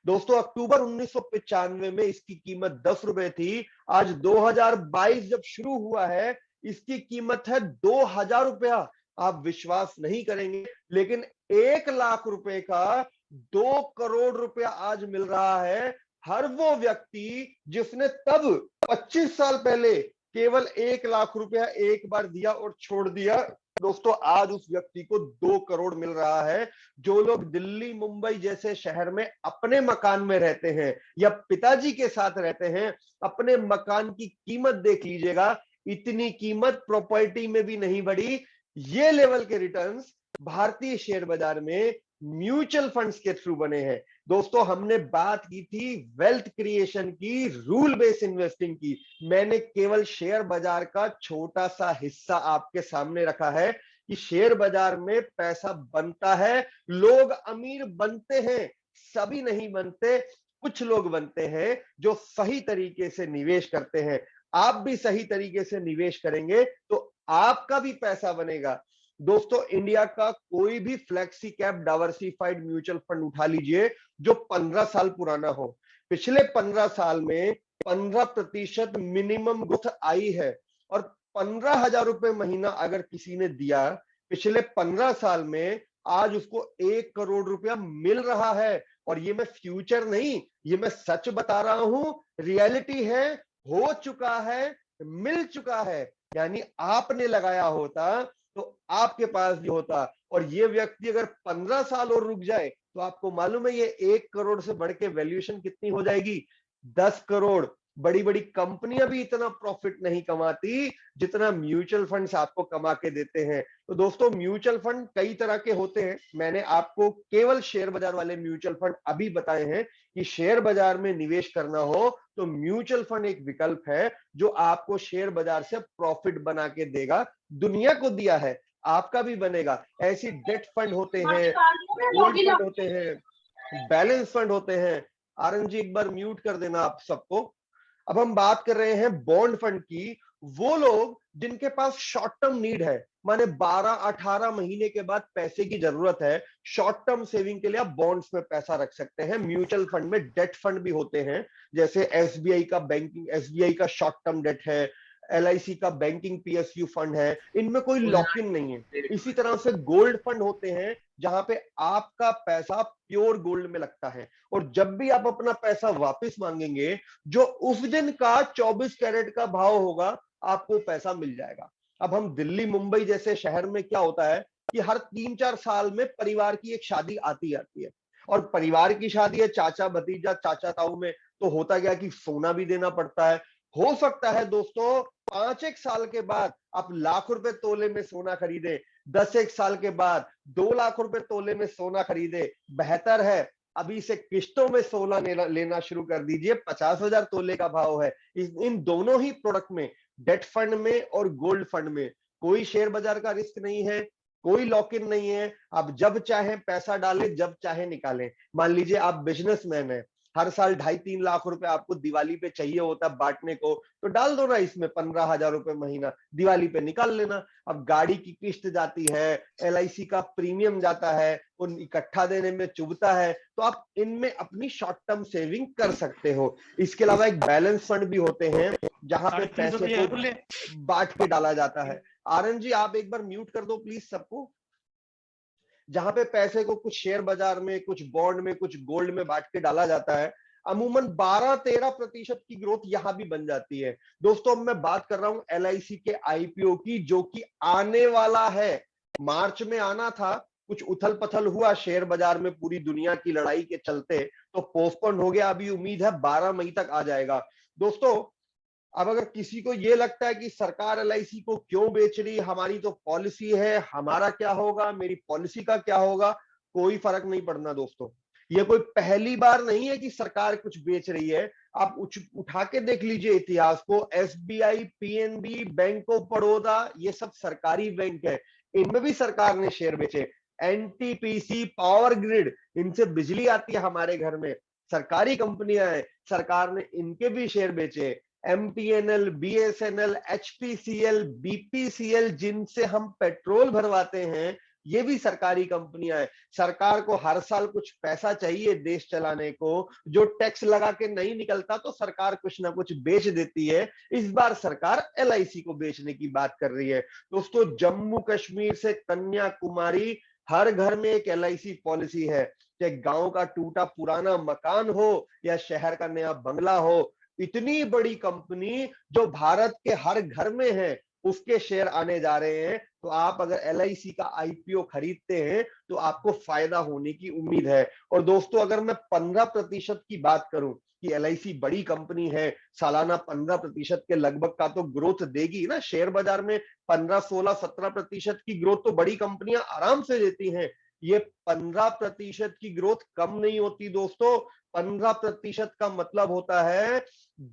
दोस्तों, अक्टूबर 1995 में इसकी कीमत 10 रुपए थी। आज 2022 जब शुरू हुआ है, इसकी कीमत है 2,000 रुपया। आप विश्वास नहीं करेंगे, लेकिन 1 लाख रुपए का 2 करोड़ रुपया आज मिल रहा है। हर वो व्यक्ति जिसने तब 25 साल पहले केवल 1 लाख रुपया एक बार दिया और छोड़ दिया, दोस्तों आज उस व्यक्ति को 2 करोड़ मिल रहा है। जो लोग दिल्ली, मुंबई जैसे शहर में अपने मकान में रहते हैं या पिताजी के साथ रहते हैं, अपने मकान की कीमत देख लीजिएगा, इतनी कीमत प्रॉपर्टी में भी नहीं बढ़ी। ये लेवल के रिटर्न्स भारतीय शेयर बाजार में म्यूचुअल फंड्स के थ्रू बने हैं। दोस्तों, हमने बात की थी वेल्थ क्रिएशन की, रूल बेस्ड इन्वेस्टिंग की। मैंने केवल शेयर बाजार का छोटा सा हिस्सा आपके सामने रखा है कि शेयर बाजार में पैसा बनता है, लोग अमीर बनते हैं, सभी नहीं बनते, कुछ लोग बनते हैं जो सही तरीके से निवेश करते हैं। आप भी सही तरीके से निवेश करेंगे तो आपका भी पैसा बनेगा। दोस्तों, इंडिया का कोई भी flexi cap diversified mutual fund उठा लीजिए जो 15 साल पुराना हो, पिछले 15 साल में 15% मिनिमम ग्रोथ आई है। और 15,000 रुपए महीना अगर किसी ने दिया पिछले 15 साल में, आज उसको 1 करोड़ रुपया मिल रहा है। और ये मैं फ्यूचर नहीं, ये मैं सच बता रहा हूं, रियलिटी है, हो चुका है, मिल चुका है। यानी आपने लगाया होता तो आपके पास भी होता। और ये व्यक्ति अगर 15 साल और रुक जाए तो आपको मालूम है ये 1 करोड़ से बढ़ के वैल्यूएशन कितनी हो जाएगी, 10 करोड़। बड़ी बड़ी कंपनियां भी इतना प्रॉफिट नहीं कमाती जितना म्यूचुअल फंड्स आपको कमा के देते हैं। तो दोस्तों म्यूचुअल फंड कई तरह के होते हैं, मैंने आपको केवल शेयर बाजार वाले म्यूचुअल फंड अभी बताए हैं कि शेयर बाजार में निवेश करना हो तो म्यूचुअल फंड एक विकल्प है जो आपको शेयर बाजार से प्रॉफिट बना के देगा। दुनिया को दिया है, आपका भी बनेगा। ऐसी डेट फंड होते हैं, गोल्ड फंड होते हैं, बैलेंस फंड होते हैं। आरएन जी एक बार म्यूट कर देना आप सबको। अब हम बात कर रहे हैं बॉन्ड फंड की। वो लोग जिनके पास शॉर्ट टर्म नीड है, माने 12-18 महीने के बाद पैसे की जरूरत है, शॉर्ट टर्म सेविंग के लिए आप बॉन्ड्स में पैसा रख सकते हैं। म्यूचुअल फंड में डेट फंड भी होते हैं, जैसे एसबीआई का बैंकिंग, एसबीआई का शॉर्ट टर्म डेट है, एलआईसी का बैंकिंग पीएसयू फंड है, इनमें कोई लॉक इन नहीं है। इसी तरह से गोल्ड फंड होते हैं जहां पे आपका पैसा प्योर गोल्ड में लगता है, और जब भी आप अपना पैसा वापस मांगेंगे, जो उस दिन का 24 कैरेट का भाव होगा आपको पैसा मिल जाएगा। अब हम दिल्ली मुंबई जैसे शहर में क्या होता है कि हर 3-4 साल में परिवार की एक शादी आती आती है, और परिवार की शादी है चाचा भतीजा चाचा ताऊ में, तो होता क्या कि सोना भी देना पड़ता है। हो सकता है दोस्तों 5-1 साल के बाद आप लाख रुपए तोले में सोना खरीदे, 10-1 साल के बाद 2 लाख रुपए तोले में सोना खरीदे। बेहतर है अभी से किश्तों में सोना लेना शुरू कर दीजिए, 50,000 तोले का भाव है। इन दोनों ही प्रोडक्ट में, डेट फंड में और गोल्ड फंड में, कोई शेयर बाजार का रिस्क नहीं है, कोई लॉक इन नहीं है। आप जब चाहे पैसा डालें, जब चाहे निकालें। मान लीजिए आप बिजनेसमैन है, हर साल 2.5-3 लाख रुपए आपको दिवाली पे चाहिए होता है बांटने को, तो डाल दो ना इसमें 15,000 रुपए महीना, दिवाली पे निकाल लेना। अब गाड़ी की किस्त जाती है, एलआईसी का प्रीमियम जाता है, उन इकट्ठा देने में चुभता है, तो आप इनमें अपनी शॉर्ट टर्म सेविंग कर सकते हो। इसके अलावा एक बैलेंस फंड भी होते हैं जहां पे पैसे को बांट के डाला जाता है। आरएन जी आप एक बार म्यूट कर दो प्लीज सबको। जहां पे पैसे को कुछ शेयर बाजार में, कुछ बॉन्ड में, कुछ गोल्ड में बांट के डाला जाता है, अमूमन 12-13% की ग्रोथ यहां भी बन जाती है। दोस्तों अब मैं बात कर रहा हूं एलआईसी के आईपीओ की, जो कि आने वाला है। मार्च में आना था, कुछ उथल पथल हुआ शेयर बाजार में पूरी दुनिया की लड़ाई के चलते, तो पोस्टपोन हो गया। अभी उम्मीद है 12 मई तक आ जाएगा। दोस्तों अब अगर किसी को ये लगता है कि सरकार एलआईसी को क्यों बेच रही, हमारी तो पॉलिसी है, हमारा क्या होगा, मेरी पॉलिसी का क्या होगा, कोई फर्क नहीं पड़ना दोस्तों। ये कोई पहली बार नहीं है कि सरकार कुछ बेच रही है। आप उठा के देख लीजिए इतिहास को, SBI, PNB, bank of Baroda, ये सब सरकारी बैंक है, इनमें भी सरकार ने शेयर बेचे। एनटीपीसी, पावर ग्रिड, इनसे बिजली आती है हमारे घर में, सरकारी कंपनियां हैं, सरकार ने इनके भी शेयर बेचे। एमटीएनएल, बीएसएनएल, एचपीसीएल, बीपीसीएल, जिनसे हम पेट्रोल भरवाते हैं, ये भी सरकारी कंपनियां हैं। सरकार को हर साल कुछ पैसा चाहिए देश चलाने को, जो टैक्स लगा के नहीं निकलता तो सरकार कुछ ना कुछ बेच देती है। इस बार सरकार एलआईसी को बेचने की बात कर रही है। दोस्तों जम्मू कश्मीर से कन्याकुमारी, हर घर में एक एलआईसी पॉलिसी है। चाहे गांव का टूटा पुराना मकान हो या शहर का नया बंगला हो, इतनी बड़ी कंपनी जो भारत के हर घर में है, उसके शेयर आने जा रहे हैं। तो आप अगर एलआईसी का आईपीओ खरीदते हैं तो आपको फायदा होने की उम्मीद है। और दोस्तों अगर मैं 15% की बात करूं कि एलआईसी बड़ी कंपनी है, सालाना 15% के लगभग का तो ग्रोथ देगी ना शेयर बाजार में। 15, 16, 17% की ग्रोथ तो बड़ी कंपनियां आराम से देती हैं। ये 15% की ग्रोथ कम नहीं होती दोस्तों। 15% का मतलब होता है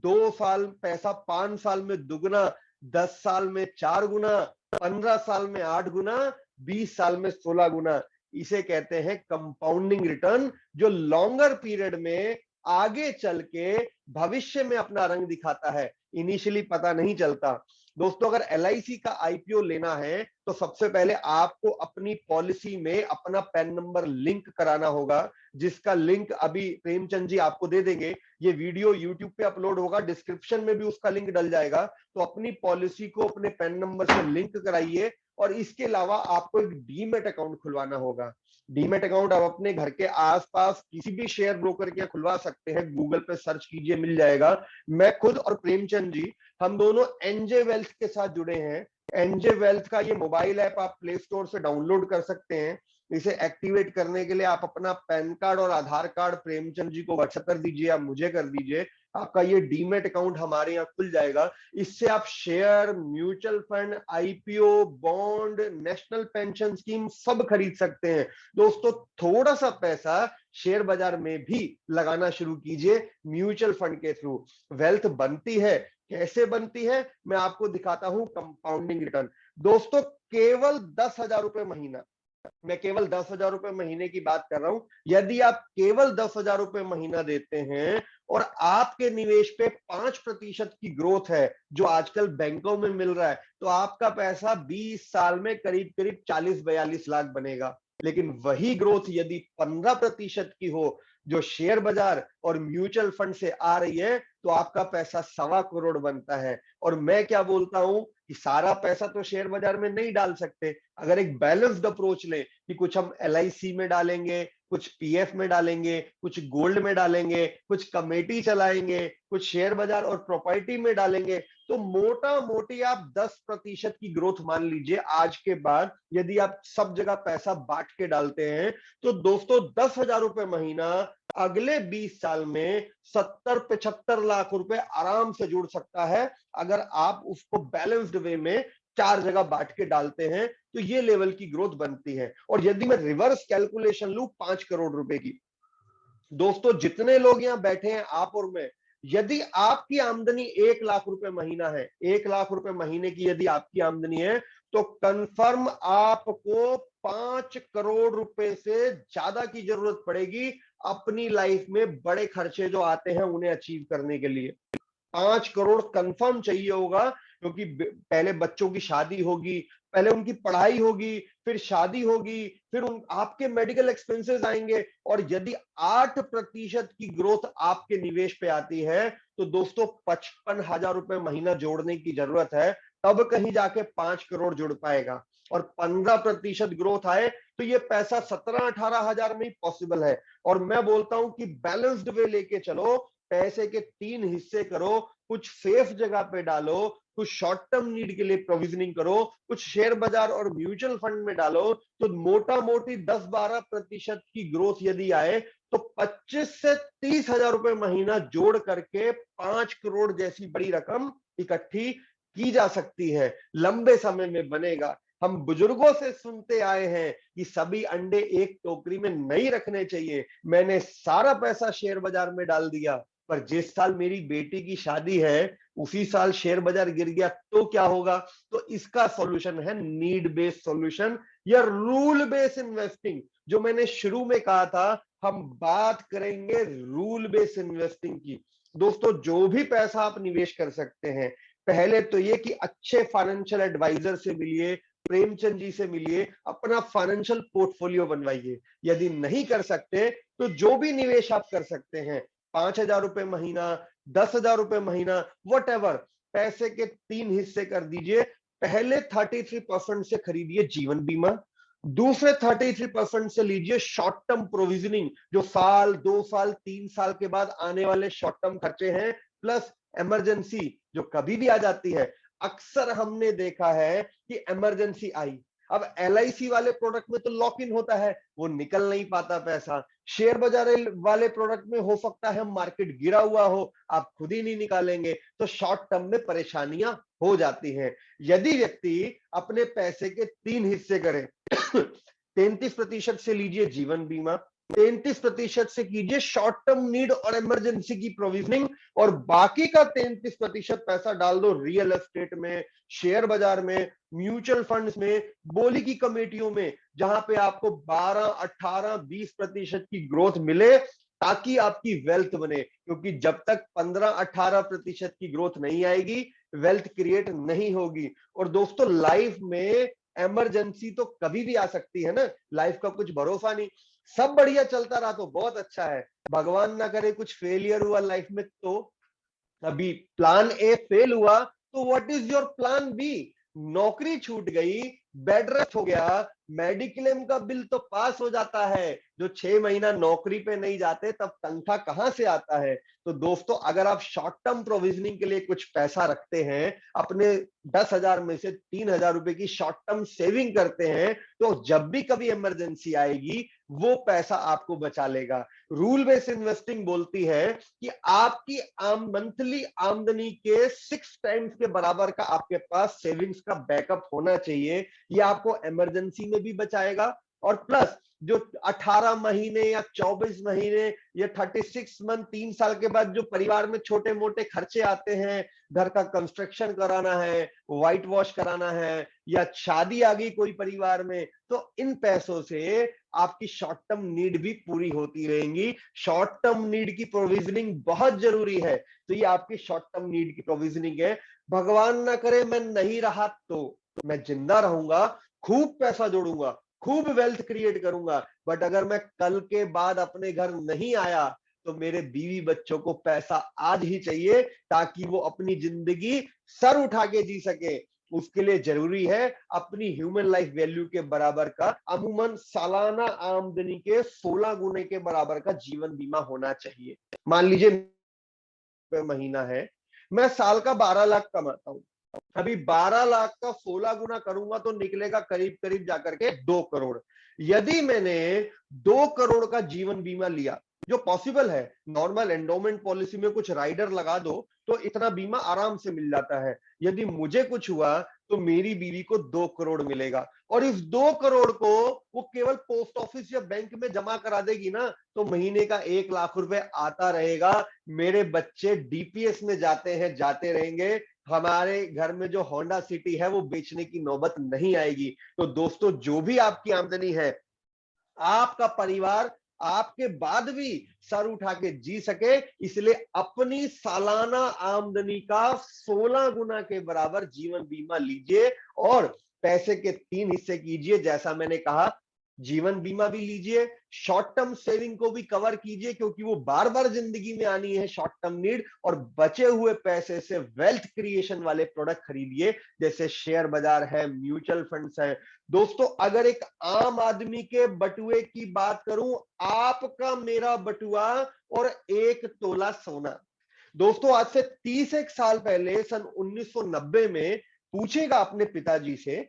2 साल पैसा 5 साल में दुगना, 10 साल में 4 गुना, 15 साल में 8 गुना, 20 साल में 16 गुना। इसे कहते हैं कंपाउंडिंग रिटर्न, जो लॉन्गर पीरियड में आगे चल के भविष्य में अपना रंग दिखाता है, इनिशियली पता नहीं चलता। दोस्तों अगर एलआईसी का आईपीओ लेना है तो सबसे पहले आपको अपनी पॉलिसी में अपना पैन नंबर लिंक कराना होगा, जिसका लिंक अभी प्रेमचंद जी आपको दे देंगे। ये वीडियो यूट्यूब पे अपलोड होगा, डिस्क्रिप्शन में भी उसका लिंक डल जाएगा। तो अपनी पॉलिसी को अपने पैन नंबर से लिंक कराइए। और इसके अलावा आपको एक डीमेट अकाउंट खुलवाना होगा। डीमेट अकाउंट आप अपने घर के आसपास किसी भी शेयर ब्रोकर के खुलवा सकते हैं, गूगल पे सर्च कीजिए मिल जाएगा। मैं खुद और प्रेमचंद जी, हम दोनों एनजे वेल्थ के साथ जुड़े हैं। एनजे वेल्थ का ये मोबाइल ऐप आप प्ले स्टोर से डाउनलोड कर सकते हैं। इसे एक्टिवेट करने के लिए आप अपना पैन कार्ड और आधार कार्ड प्रेमचंद जी को व्हाट्सएप कर दीजिए, आप मुझे कर दीजिए, आपका ये डीमेट अकाउंट हमारे यहाँ खुल जाएगा। इससे आप share, mutual fund, IPO, bond, national pension scheme सब खरीद सकते हैं। दोस्तों थोड़ा सा पैसा शेयर बाजार में भी लगाना शुरू कीजिए म्यूचुअल फंड के थ्रू। वेल्थ बनती है, कैसे बनती है मैं आपको दिखाता हूं, कंपाउंडिंग रिटर्न। दोस्तों केवल 10,000 रुपए महीना, मैं केवल 10,000 रुपए महीने की बात कर रहा हूं। यदि आप केवल 10,000 रुपए महीना देते हैं और आपके निवेश पे 5% की ग्रोथ है जो आजकल बैंकों में मिल रहा है, तो आपका पैसा 20 साल में करीब करीब 40-42 लाख बनेगा। लेकिन वही ग्रोथ यदि 15% की हो जो शेयर बाजार और म्यूचुअल फंड से आ रही है, तो आपका पैसा 1.25 करोड़ बनता है। और मैं क्या बोलता हूं कि सारा पैसा तो शेयर बाजार में नहीं डाल सकते। अगर एक बैलेंस्ड अप्रोच ले कि कुछ हम LIC में डालेंगे, कुछ PF में डालेंगे, कुछ गोल्ड में डालेंगे, कुछ कमेटी चलाएंगे, कुछ शेयर बाजार और प्रॉपर्टी में डालेंगे, तो मोटा मोटी आप 10% की ग्रोथ मान लीजिए आज के बाद। यदि आप सब जगह पैसा बांट के डालते हैं तो दोस्तों 10,000 रुपए महीना अगले 20 साल में 70-75 लाख रुपए आराम से जुड़ सकता है, अगर आप उसको बैलेंस्ड वे में 4 जगह बांट के डालते हैं तो ये लेवल की ग्रोथ बनती है। और यदि मैं रिवर्स कैलकुलेशन लूं 5 करोड़ रुपए की, दोस्तों जितने लोग यहां बैठे हैं आप और मैं, यदि आपकी आमदनी 1 लाख रुपए महीना है, 1 लाख रुपए महीने की यदि आपकी आमदनी है, तो कंफर्म आपको 5 करोड़ रुपए से ज्यादा की जरूरत पड़ेगी अपनी लाइफ में बड़े खर्चे जो आते हैं उन्हें अचीव करने के लिए। 5 करोड़ कंफर्म चाहिए होगा, क्योंकि पहले बच्चों की शादी होगी, पहले उनकी पढ़ाई होगी, फिर शादी होगी, फिर आपके मेडिकल एक्सपेंसेस आएंगे। और यदि 8% की ग्रोथ आपके निवेश पे आती है तो दोस्तों 55,000 रुपए महीना जोड़ने की जरूरत है, तब कहीं जाके 5 करोड़ जुड़ पाएगा। और 15% ग्रोथ आए तो ये पैसा 17-18 हजार में ही पॉसिबल है। और मैं बोलता हूं कि बैलेंस्ड वे लेके चलो, पैसे के 3 हिस्से करो, कुछ सेफ जगह पे डालो, कुछ शॉर्ट टर्म नीड के लिए प्रोविजनिंग करो, कुछ शेयर बाजार और म्यूचुअल फंड में डालो, तो मोटा मोटी 10-12% की ग्रोथ यदि आए तो 25 से 30 हजार रुपए महीना जोड़ करके 5 करोड़ जैसी बड़ी रकम इकट्ठी की जा सकती है, लंबे समय में बनेगा। हम बुजुर्गों से सुनते आए हैं कि सभी अंडे एक टोकरी में नहीं रखने चाहिए। मैंने सारा पैसा शेयर बाजार में डाल दिया, पर जिस साल मेरी बेटी की शादी है उसी साल शेयर बाजार गिर गया तो क्या होगा? तो इसका सॉल्यूशन है नीड बेस्ड सॉल्यूशन या रूल बेस्ड इन्वेस्टिंग। जो मैंने शुरू में कहा था, हम बात करेंगे रूल बेस्ड इन्वेस्टिंग की। दोस्तों जो भी पैसा आप निवेश कर सकते हैं, पहले तो ये कि अच्छे फाइनेंशियल एडवाइजर से मिलिए, प्रेमचंद जी से मिलिए, अपना फाइनेंशियल पोर्टफोलियो बनवाइए। यदि नहीं कर सकते तो जो भी निवेश आप कर सकते हैं, 5,000 रुपए महीना, 10,000 रुपए महीना, वट एवर, पैसे के 3 हिस्से कर दीजिए। पहले 33% से खरीदिए जीवन बीमा, दूसरे 33% से लीजिए शॉर्ट टर्म प्रोविजनिंग, जो साल 2 साल 3 साल के बाद आने वाले शॉर्ट टर्म खर्चे हैं, प्लस इमरजेंसी जो कभी भी आ जाती है। अक्सर हमने देखा है कि इमरजेंसी आई, अब LIC वाले प्रोडक्ट में तो लॉक इन होता है, वो निकल नहीं पाता पैसा। शेयर बाजार वाले प्रोडक्ट में हो सकता है मार्केट गिरा हुआ हो, आप खुद ही नहीं निकालेंगे, तो शॉर्ट टर्म में परेशानियां हो जाती हैं। यदि व्यक्ति अपने पैसे के 3 हिस्से करे 33% से लीजिए जीवन बीमा, 33% से कीजिए शॉर्ट टर्म नीड और इमरजेंसी की प्रोविजनिंग, और बाकी का 33% पैसा डाल दो रियल एस्टेट में, शेयर बाजार में, म्यूचुअल फंड्स में, बोली की कमेटियों में, जहां पे आपको 12, 18, 20% की ग्रोथ मिले, ताकि आपकी वेल्थ बने। क्योंकि जब तक 15-18% की ग्रोथ नहीं आएगी, वेल्थ क्रिएट नहीं होगी। और दोस्तों लाइफ में इमरजेंसी तो कभी भी आ सकती है ना, लाइफ का कुछ भरोसा नहीं। सब बढ़िया चलता रहा तो बहुत अच्छा है, भगवान ना करे कुछ फेलियर हुआ लाइफ में, तो अभी प्लान ए फेल हुआ तो what is your plan B? नौकरी छूट गई, बेड रेस्ट हो गया, मेडिक्लेम का बिल तो पास हो जाता है, जो 6 महीना नौकरी पे नहीं जाते तब तनख्वाह कहां से आता है। तो दोस्तों अगर आप शॉर्ट टर्म प्रोविजनिंग के लिए कुछ पैसा रखते हैं, अपने 10,000 में से 3,000 रुपए की शॉर्ट टर्म सेविंग करते हैं, तो जब भी कभी इमरजेंसी आएगी वो पैसा आपको बचा लेगा। रूल बेस्ड इन्वेस्टिंग बोलती है कि आपकी मंथली आमदनी के 6 टाइम्स के बराबर का आपके पास सेविंग्स का बैकअप होना चाहिए। ये आपको इमरजेंसी में भी बचाएगा और प्लस जो 18 महीने या 24 महीने या 36 मंथ 3 साल के बाद जो परिवार में छोटे मोटे खर्चे आते हैं, घर का कंस्ट्रक्शन कराना है, व्हाइट वॉश कराना है या शादी आ गई कोई परिवार में, तो इन पैसों से आपकी शॉर्ट टर्म नीड भी पूरी होती रहेंगी। शॉर्ट टर्म नीड की प्रोविजनिंग बहुत जरूरी है। तो ये आपकी शॉर्ट टर्म नीड की प्रोविजनिंग है। भगवान ना करे मैं नहीं रहा तो मैं जिंदा रहूंगा, खूब पैसा जोड़ूंगा, खूब वेल्थ क्रिएट करूंगा, बट अगर मैं कल के बाद अपने घर नहीं आया तो मेरे बीवी बच्चों को पैसा आज ही चाहिए ताकि वो अपनी जिंदगी सर उठा के जी सके। उसके लिए जरूरी है अपनी ह्यूमन लाइफ वैल्यू के बराबर का, अमूमन सालाना आमदनी के 16 गुने के बराबर का जीवन बीमा होना चाहिए। मान लीजिए महीना है, मैं साल का 12 लाख कमाता हूं, अभी 12 लाख का 16 गुना करूंगा तो निकलेगा करीब करीब जाकर के 2 करोड़। यदि मैंने 2 करोड़ का जीवन बीमा लिया, जो पॉसिबल है, नॉर्मल एंडोमेंट पॉलिसी में कुछ राइडर लगा दो तो इतना बीमा आराम से मिल जाता है। यदि मुझे कुछ हुआ तो मेरी बीवी को 2 करोड़ मिलेगा और इस 2 करोड़ को वो केवल पोस्ट ऑफिस या बैंक में जमा करा देगी ना, तो महीने का 1 लाख रुपए आता रहेगा। मेरे बच्चे डीपीएस में जाते हैं, जाते रहेंगे, हमारे घर में जो होंडा सिटी है वो बेचने की नौबत नहीं आएगी। तो दोस्तों जो भी आपकी आमदनी है, आपका परिवार आपके बाद भी सर उठा के जी सके, इसलिए अपनी सालाना आमदनी का 16 गुना के बराबर जीवन बीमा लीजिए और पैसे के 3 हिस्से कीजिए। जैसा मैंने कहा, जीवन बीमा भी लीजिए, शॉर्ट टर्म सेविंग को भी कवर कीजिए क्योंकि वो बार बार जिंदगी में आनी है शॉर्ट टर्म नीड, और बचे हुए पैसे से वेल्थ क्रिएशन वाले प्रोडक्ट खरीदिए जैसे शेयर बाजार है, म्यूचुअल फंड्स है। दोस्तों अगर एक आम आदमी के बटुए की बात करूं, आपका मेरा बटुआ और 1 तोला सोना। दोस्तों आज से 31 साल पहले सन 1990 में पूछेगा अपने पिताजी से,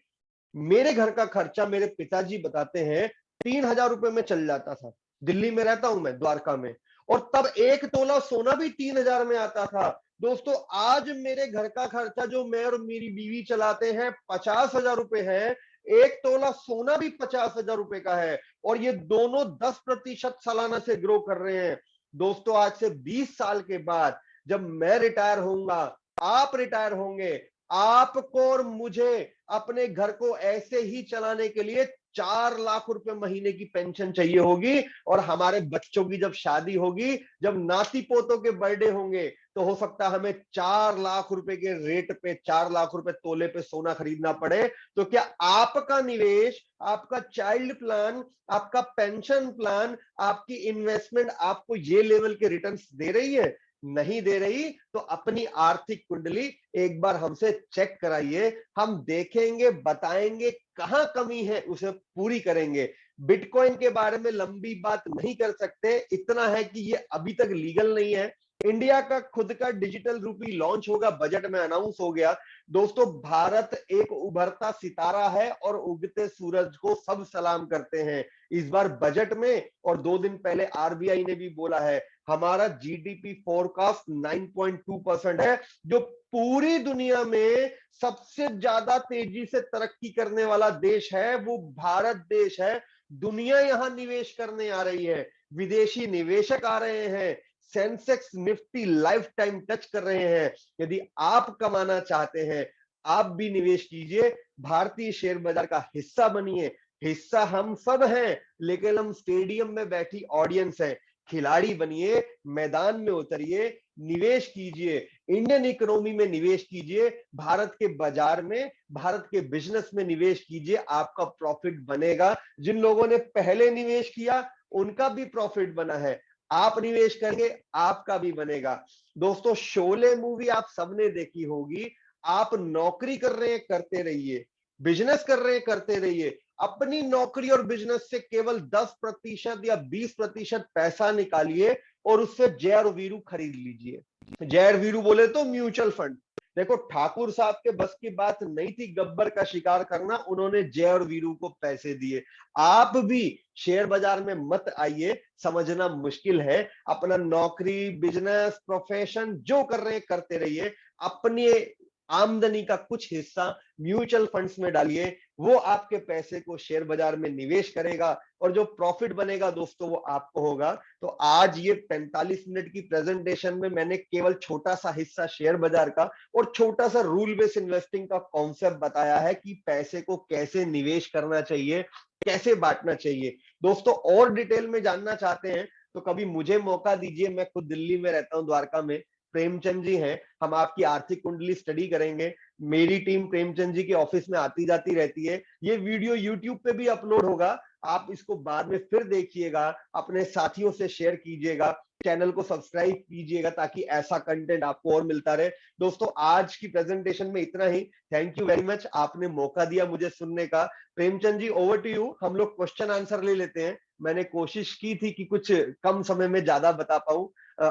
मेरे घर का खर्चा मेरे पिताजी बताते हैं 3,000 रुपए में चल जाता था। दिल्ली में रहता हूं मैं, द्वारका में, और तब 1 तोला सोना भी 3,000 में आता था। दोस्तों आज मेरे घर का खर्चा जो मैं और मेरी बीवी चलाते हैं 50,000 रुपए है, 1 तोला सोना भी 50,000 रुपए का है, और ये दोनों 10% सालाना से ग्रो कर रहे हैं। दोस्तों आज से 20 साल के बाद जब मैं रिटायर होऊंगा, आप रिटायर होंगे, आपको और मुझे अपने घर को ऐसे ही चलाने के लिए 4 लाख रुपए महीने की पेंशन चाहिए होगी, और हमारे बच्चों की जब शादी होगी, जब नाती पोतों के बर्थडे होंगे, तो हो सकता है हमें 4 लाख रुपए के रेट पे 4 लाख रुपए तोले पे सोना खरीदना पड़े। तो क्या आपका निवेश, आपका चाइल्ड प्लान, आपका पेंशन प्लान, आपकी इन्वेस्टमेंट आपको ये लेवल के रिटर्न्स दे रही है? नहीं दे रही तो अपनी आर्थिक कुंडली एक बार हमसे चेक कराइए, हम देखेंगे, बताएंगे कहां कमी है, उसे पूरी करेंगे। बिटकॉइन के बारे में लंबी बात नहीं कर सकते, इतना है कि ये अभी तक लीगल नहीं है। इंडिया का खुद का डिजिटल रूपी लॉन्च होगा, बजट में अनाउंस हो गया। दोस्तों भारत एक उभरता सितारा है और उगते सूरज को सब सलाम करते हैं। इस बार बजट में और 2 दिन पहले आरबीआई ने भी बोला है, हमारा जीडीपी फोरकास्ट 9.2% है, जो पूरी दुनिया में सबसे ज्यादा तेजी से तरक्की करने वाला देश है वो भारत देश है। दुनिया यहां निवेश करने आ रही है, विदेशी निवेशक आ रहे हैं, Sensex Nifty life time touch कर रहे हैं। यदि आप कमाना चाहते हैं, आप भी निवेश कीजिए, भारतीय शेयर बाजार का हिस्सा बनिए। हिस्सा हम सब हैं, लेकिन हम स्टेडियम में बैठी ऑडियंस है। खिलाड़ी बनिए, मैदान में उतरिए, निवेश कीजिए, इंडियन इकोनॉमी में निवेश कीजिए, भारत के बाजार में, भारत के बिजनेस में निवेश कीजिए, आपका प्रॉफिट बनेगा। जिन लोगों ने पहले निवेश किया उनका भी प्रॉफिट बना है, आप निवेश करेंगे आपका भी बनेगा। दोस्तों शोले मूवी आप सबने देखी होगी। आप नौकरी कर रहे हैं, करते रहिए, बिजनेस कर रहे हैं, करते रहिए, अपनी नौकरी और बिजनेस से केवल 10% या 20% पैसा निकालिए और उससे जय और वीरू खरीद लीजिए। जय और वीरू बोले तो म्यूचुअल फंड। देखो ठाकुर साहब के बस की बात नहीं थी गब्बर का शिकार करना, उन्होंने जय और वीरू को पैसे दिए। आप भी शेयर बाजार में मत आइए, समझना मुश्किल है। अपना नौकरी, बिजनेस, प्रोफेशन जो कर रहे हैं करते रहिए। अपने आमदनी का कुछ हिस्सा म्यूचुअल फंड्स में डालिए, वो आपके पैसे को शेयर बाजार में निवेश करेगा और जो प्रॉफिट बनेगा दोस्तों वो आपको होगा। तो आज ये 45 मिनट की प्रेजेंटेशन में मैंने केवल छोटा सा हिस्सा शेयर बाजार का और छोटा सा रूल बेस्ड इन्वेस्टिंग का कॉन्सेप्ट बताया है कि पैसे को कैसे निवेश करना चाहिए, कैसे बांटना चाहिए। दोस्तों और डिटेल में जानना चाहते हैं तो कभी मुझे मौका दीजिए, मैं खुद दिल्ली में रहता हूं, द्वारका में। प्रेमचंद जी हैं, हम आपकी आर्थिक कुंडली स्टडी करेंगे। मेरी टीम प्रेमचंद जी के ऑफिस में आती जाती रहती है। ये वीडियो यूट्यूब पे भी अपलोड होगा, आप इसको बाद में फिर देखिएगा, अपने साथियों से शेयर कीजिएगा, चैनल को सब्सक्राइब कीजिएगा ताकि ऐसा कंटेंट आपको और मिलता रहे। दोस्तों आज की प्रेजेंटेशन में इतना ही। थैंक यू वेरी मच, आपने मौका दिया मुझे सुनने का। Premchand ji over to you. हम लोग क्वेश्चन आंसर ले लेते हैं। मैंने कोशिश की थी कि कुछ कम समय में ज्यादा बता पाऊं।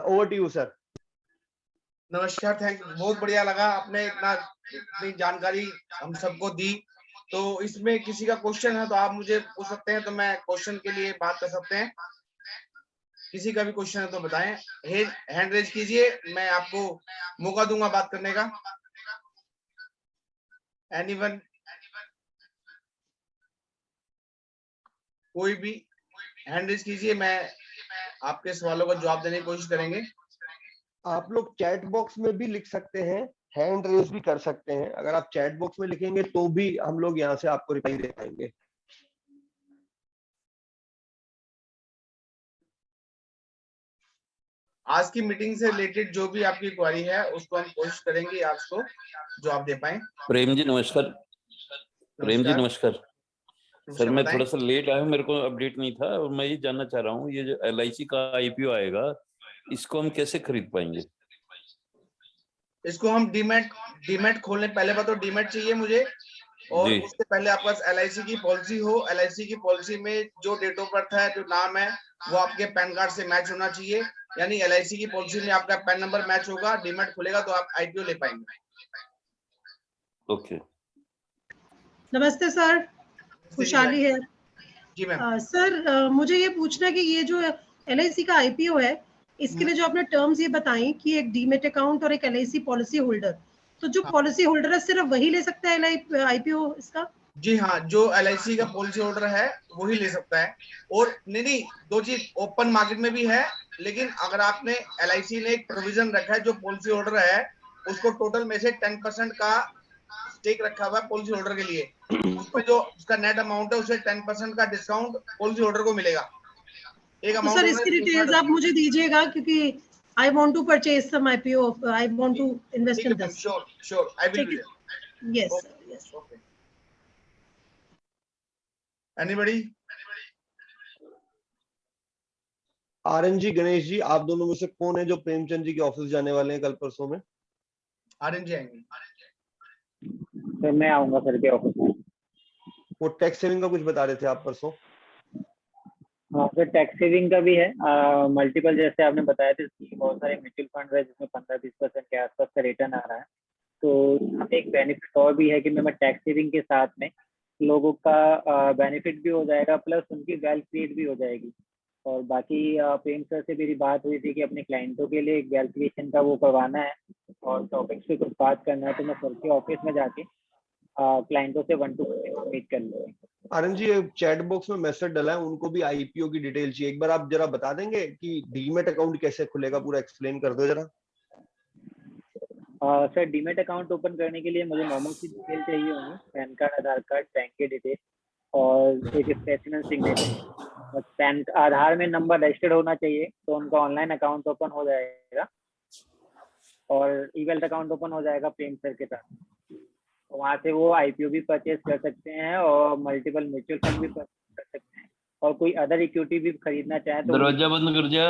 Over to you sir. नमस्कार, थैंक यू, बहुत बढ़िया लगा, आपने इतनी जानकारी हम सबको दी। तो इसमें किसी का क्वेश्चन है तो आप मुझे पूछ सकते हैं, तो मैं क्वेश्चन के लिए बात कर सकते हैं। किसी का भी क्वेश्चन है तो बताएं, हैंड रेज कीजिए, मैं आपको मौका दूंगा बात करने का। एनीवन, कोई भी हैंड रेज कीजिए, मैं आपके सवालों का जवाब देने की कोशिश करेंगे। आप लोग चैट बॉक्स में भी लिख सकते हैं, हैंड रेज भी कर सकते हैं। अगर आप चैट बॉक्स में लिखेंगे तो भी हम लोग यहाँ से आपको रिप्लाई दे पाएंगे। आज की मीटिंग से रिलेटेड जो भी आपकी क्वेरी है उसको हम कोशिश करेंगे आपको जवाब दे पाए। प्रेम जी नमस्कार। प्रेम जी नमस्कार। सर मैं बताएं। थोड़ा सा लेट आया हूँ, मेरे को अपडेट नहीं था और मैं ये जानना चाह रहा हूँ, ये जो LIC का IPO आएगा इसको हम कैसे खरीद पाएंगे? इसको हम डीमैट खोलने, पहले बात तो डीमैट चाहिए मुझे, और जी उससे पहले आपके पास LIC की पॉलिसी हो। LIC की पॉलिसी में जो डेट ऑफ बर्थ है, जो नाम है, वो आपके पैन कार्ड से मैच होना चाहिए। यानी LIC की पॉलिसी में आपका पैन नंबर मैच होगा, डीमैट खुलेगा तो आप IPO ले पाएंगे। ओके। नमस्ते सर, खुशहाली है जी मैम। सर मुझे ये पूछना है कि ये जो LIC का IPO है, इसके लिए जो आपने टर्म्स ये बताई कि एक डीमेट अकाउंट और एक LIC पॉलिसी होल्डर, तो जो पॉलिसी होल्डर है सिर्फ वही ले सकता है IPO इसका? जी हाँ, जो LIC का पॉलिसी होल्डर है वही ले सकता है। और नहीं, दो चीज ओपन मार्केट में भी है, लेकिन अगर आपने LIC ने एक प्रोविजन रखा है, जो पॉलिसी होल्डर है उसको टोटल में से 10% का स्टेक रखा हुआ है पॉलिसी होल्डर के लिए, उसमें जो उसका नेट अमाउंट है उसे 10% का डिस्काउंट पॉलिसी होल्डर को मिलेगा। एक तो अमाउंट सर इसकी डिटेल्स आप मुझे दीजिएगा, क्योंकि I want to purchase some IPO, I want to invest in this. Sure I will do that. Yes sir, yes. Okay, anybody? Aryan ji, Ganesh ji, आप दोनों में से कौन है जो प्रेमचंद जी के ऑफिस जाने वाले हैं कल परसों में? आर्यन जी आएंगे सर, मैं आऊंगा सर के ऑफिस में। वो टैक्स सेविंग का कुछ बता रहे थे आप परसों। हाँ सर, टैक्स सेविंग का भी है। मल्टीपल, जैसे आपने बताया था कि बहुत सारे म्यूचुअल फंड है जिसमें 15-20% के आसपास का रिटर्न आ रहा है। तो यहाँ पे एक बेनिफिट और भी है कि मैं टैक्स सेविंग के साथ में लोगों का बेनिफिट भी हो जाएगा, प्लस उनकी वेल्थ क्रिएट भी हो जाएगी। और बाकी प्रेम सर से मेरी बात हुई थी कि अपने क्लाइंटों के लिए वेल्थ क्रिएशन का वो करवाना है और टॉपिक्स पे कुछ बात करना है, तो मैं सर के ऑफिस में जाके क्लाइंटों से 1 to 1 मीट कर लूंगा। आर्यन जी, चैट बॉक्स में मैसेज डला है, उनको भी IPO की डिटेल चाहिए। एक बार आप जरा बता देंगे कि डीमेट अकाउंट कैसे खुलेगा, पूरा एक्सप्लेन कर दो जरा। सर, डीमेट अकाउंट ओपन करने के लिए मुझे नॉर्मल सी डिटेल चाहिए होंगी, पैन कार्ड, आधार कार्ड, बैंक की डिटेल और एक स्पेसिमेन सिग्नेचर। पैन आधार में नंबर रजिस्टर्ड होना चाहिए, तो उनका ऑनलाइन अकाउंट ओपन हो जाएगा और ई-वेल्थ अकाउंट ओपन हो जाएगा प्रेम सर के साथ। तो वहाँ से वो IPO भी परचेज कर सकते हैं और मल्टीपल म्यूचुअल फंड भी परचेज कर सकते हैं, और कोई अदर इक्विटी भी खरीदना चाहे तो दरवाजा बंद कर जा।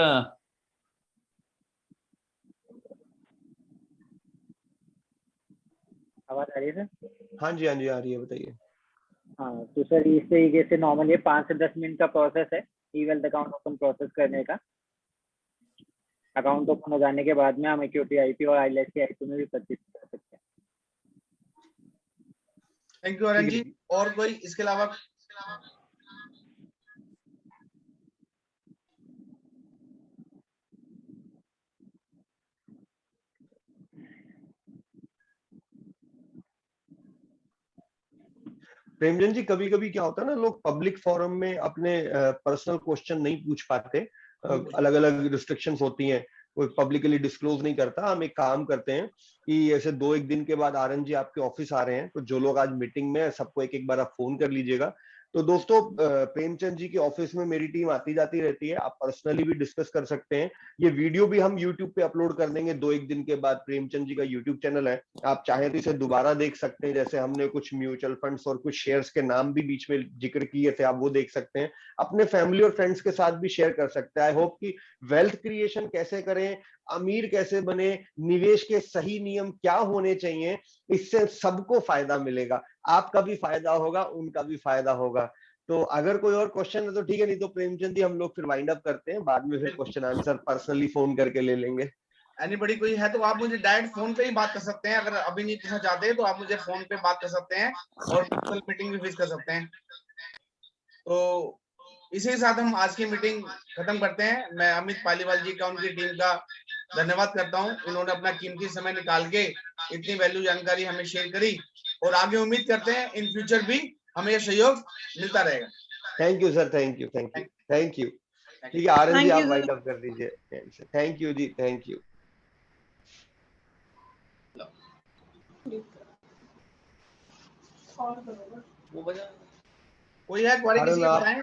आवाज आ रही है सर? हाँ जी, हाँ जी, आ रही है, बताइए। हाँ तो सर इस तरीके से नॉर्मल ये 5 से 10 मिनट का प्रोसेस है ई वेल्थ अकाउंट ओपन प्रोसेस करने का। अकाउंट ओपन हो जाने के बाद में हम इक्विटी आईपीओ और एलआईसी आईपीओ में भी परचेज कर सकते हैं। थैंक यू अरन जी। और कोई इसके अलावा? प्रेमचंद जी, कभी कभी क्या होता है ना, लोग पब्लिक फोरम में अपने पर्सनल क्वेश्चन नहीं पूछ पाते, अलग अलग रिस्ट्रिक्शंस होती हैं, कोई पब्लिकली डिस्क्लोज नहीं करता। हम एक काम करते हैं कि ऐसे 2-1 दिन के बाद आनंद जी आपके ऑफिस आ रहे हैं, तो जो लोग आज मीटिंग में है सबको एक एक बार आप फोन कर लीजिएगा। तो दोस्तों, प्रेमचंद जी के ऑफिस में मेरी टीम आती जाती रहती है, आप पर्सनली भी डिस्कस कर सकते हैं। ये वीडियो भी हम यूट्यूब पे अपलोड कर देंगे 2-1 दिन के बाद। प्रेमचंद जी का यूट्यूब चैनल है, आप चाहें तो इसे दोबारा देख सकते हैं। जैसे हमने कुछ म्यूचुअल फंड्स और कुछ शेयर्स के नाम भी बीच में जिक्र किए थे, आप वो देख सकते हैं। अपने फैमिली और फ्रेंड्स के साथ भी शेयर कर सकते हैं। आई होप कि वेल्थ क्रिएशन कैसे करें, अमीर कैसे बने, निवेश के सही नियम क्या होने चाहिए, इससे सबको फायदा मिलेगा। आपका भी फायदा होगा, उनका भी फायदा होगा। तो अगर कोई और क्वेश्चन है तो ठीक है, नहीं तो प्रेमचंद जी हम लोग फिर वाइंड अप करते हैं, बाद में फिर क्वेश्चन आंसर पर्सनली फोन करके ले लेंगे। एनीबॉडी कोई है तो आप मुझे डायरेक्ट फोन पे ही बात कर सकते हैं। अगर अभी नहीं पूछना चाहते तो आप मुझे फोन पे बात कर सकते हैं और पर्सनल मीटिंग भी फिक्स कर सकते हैं। तो इसी के साथ हम आज की मीटिंग खत्म करते हैं। मैं अमित पालीवाल जी का, उनकी टीम का धन्यवाद करता हूं। इन्होंने अपना कीमती समय निकाल के इतनी वैल्यू जानकारी हमें शेयर करी, और आगे उम्मीद करते हैं इन फ्यूचर भी हमें यह सहयोग मिलता रहेगा। Thank you sir, thank you, thank you, thank you. ठीक है आनंद जी, Thank आप you, वाइंड sir. अप कर दीजिए। थैंक यू जी, थैंक यू। कोई है क्वेरी किसी की आप बताएं?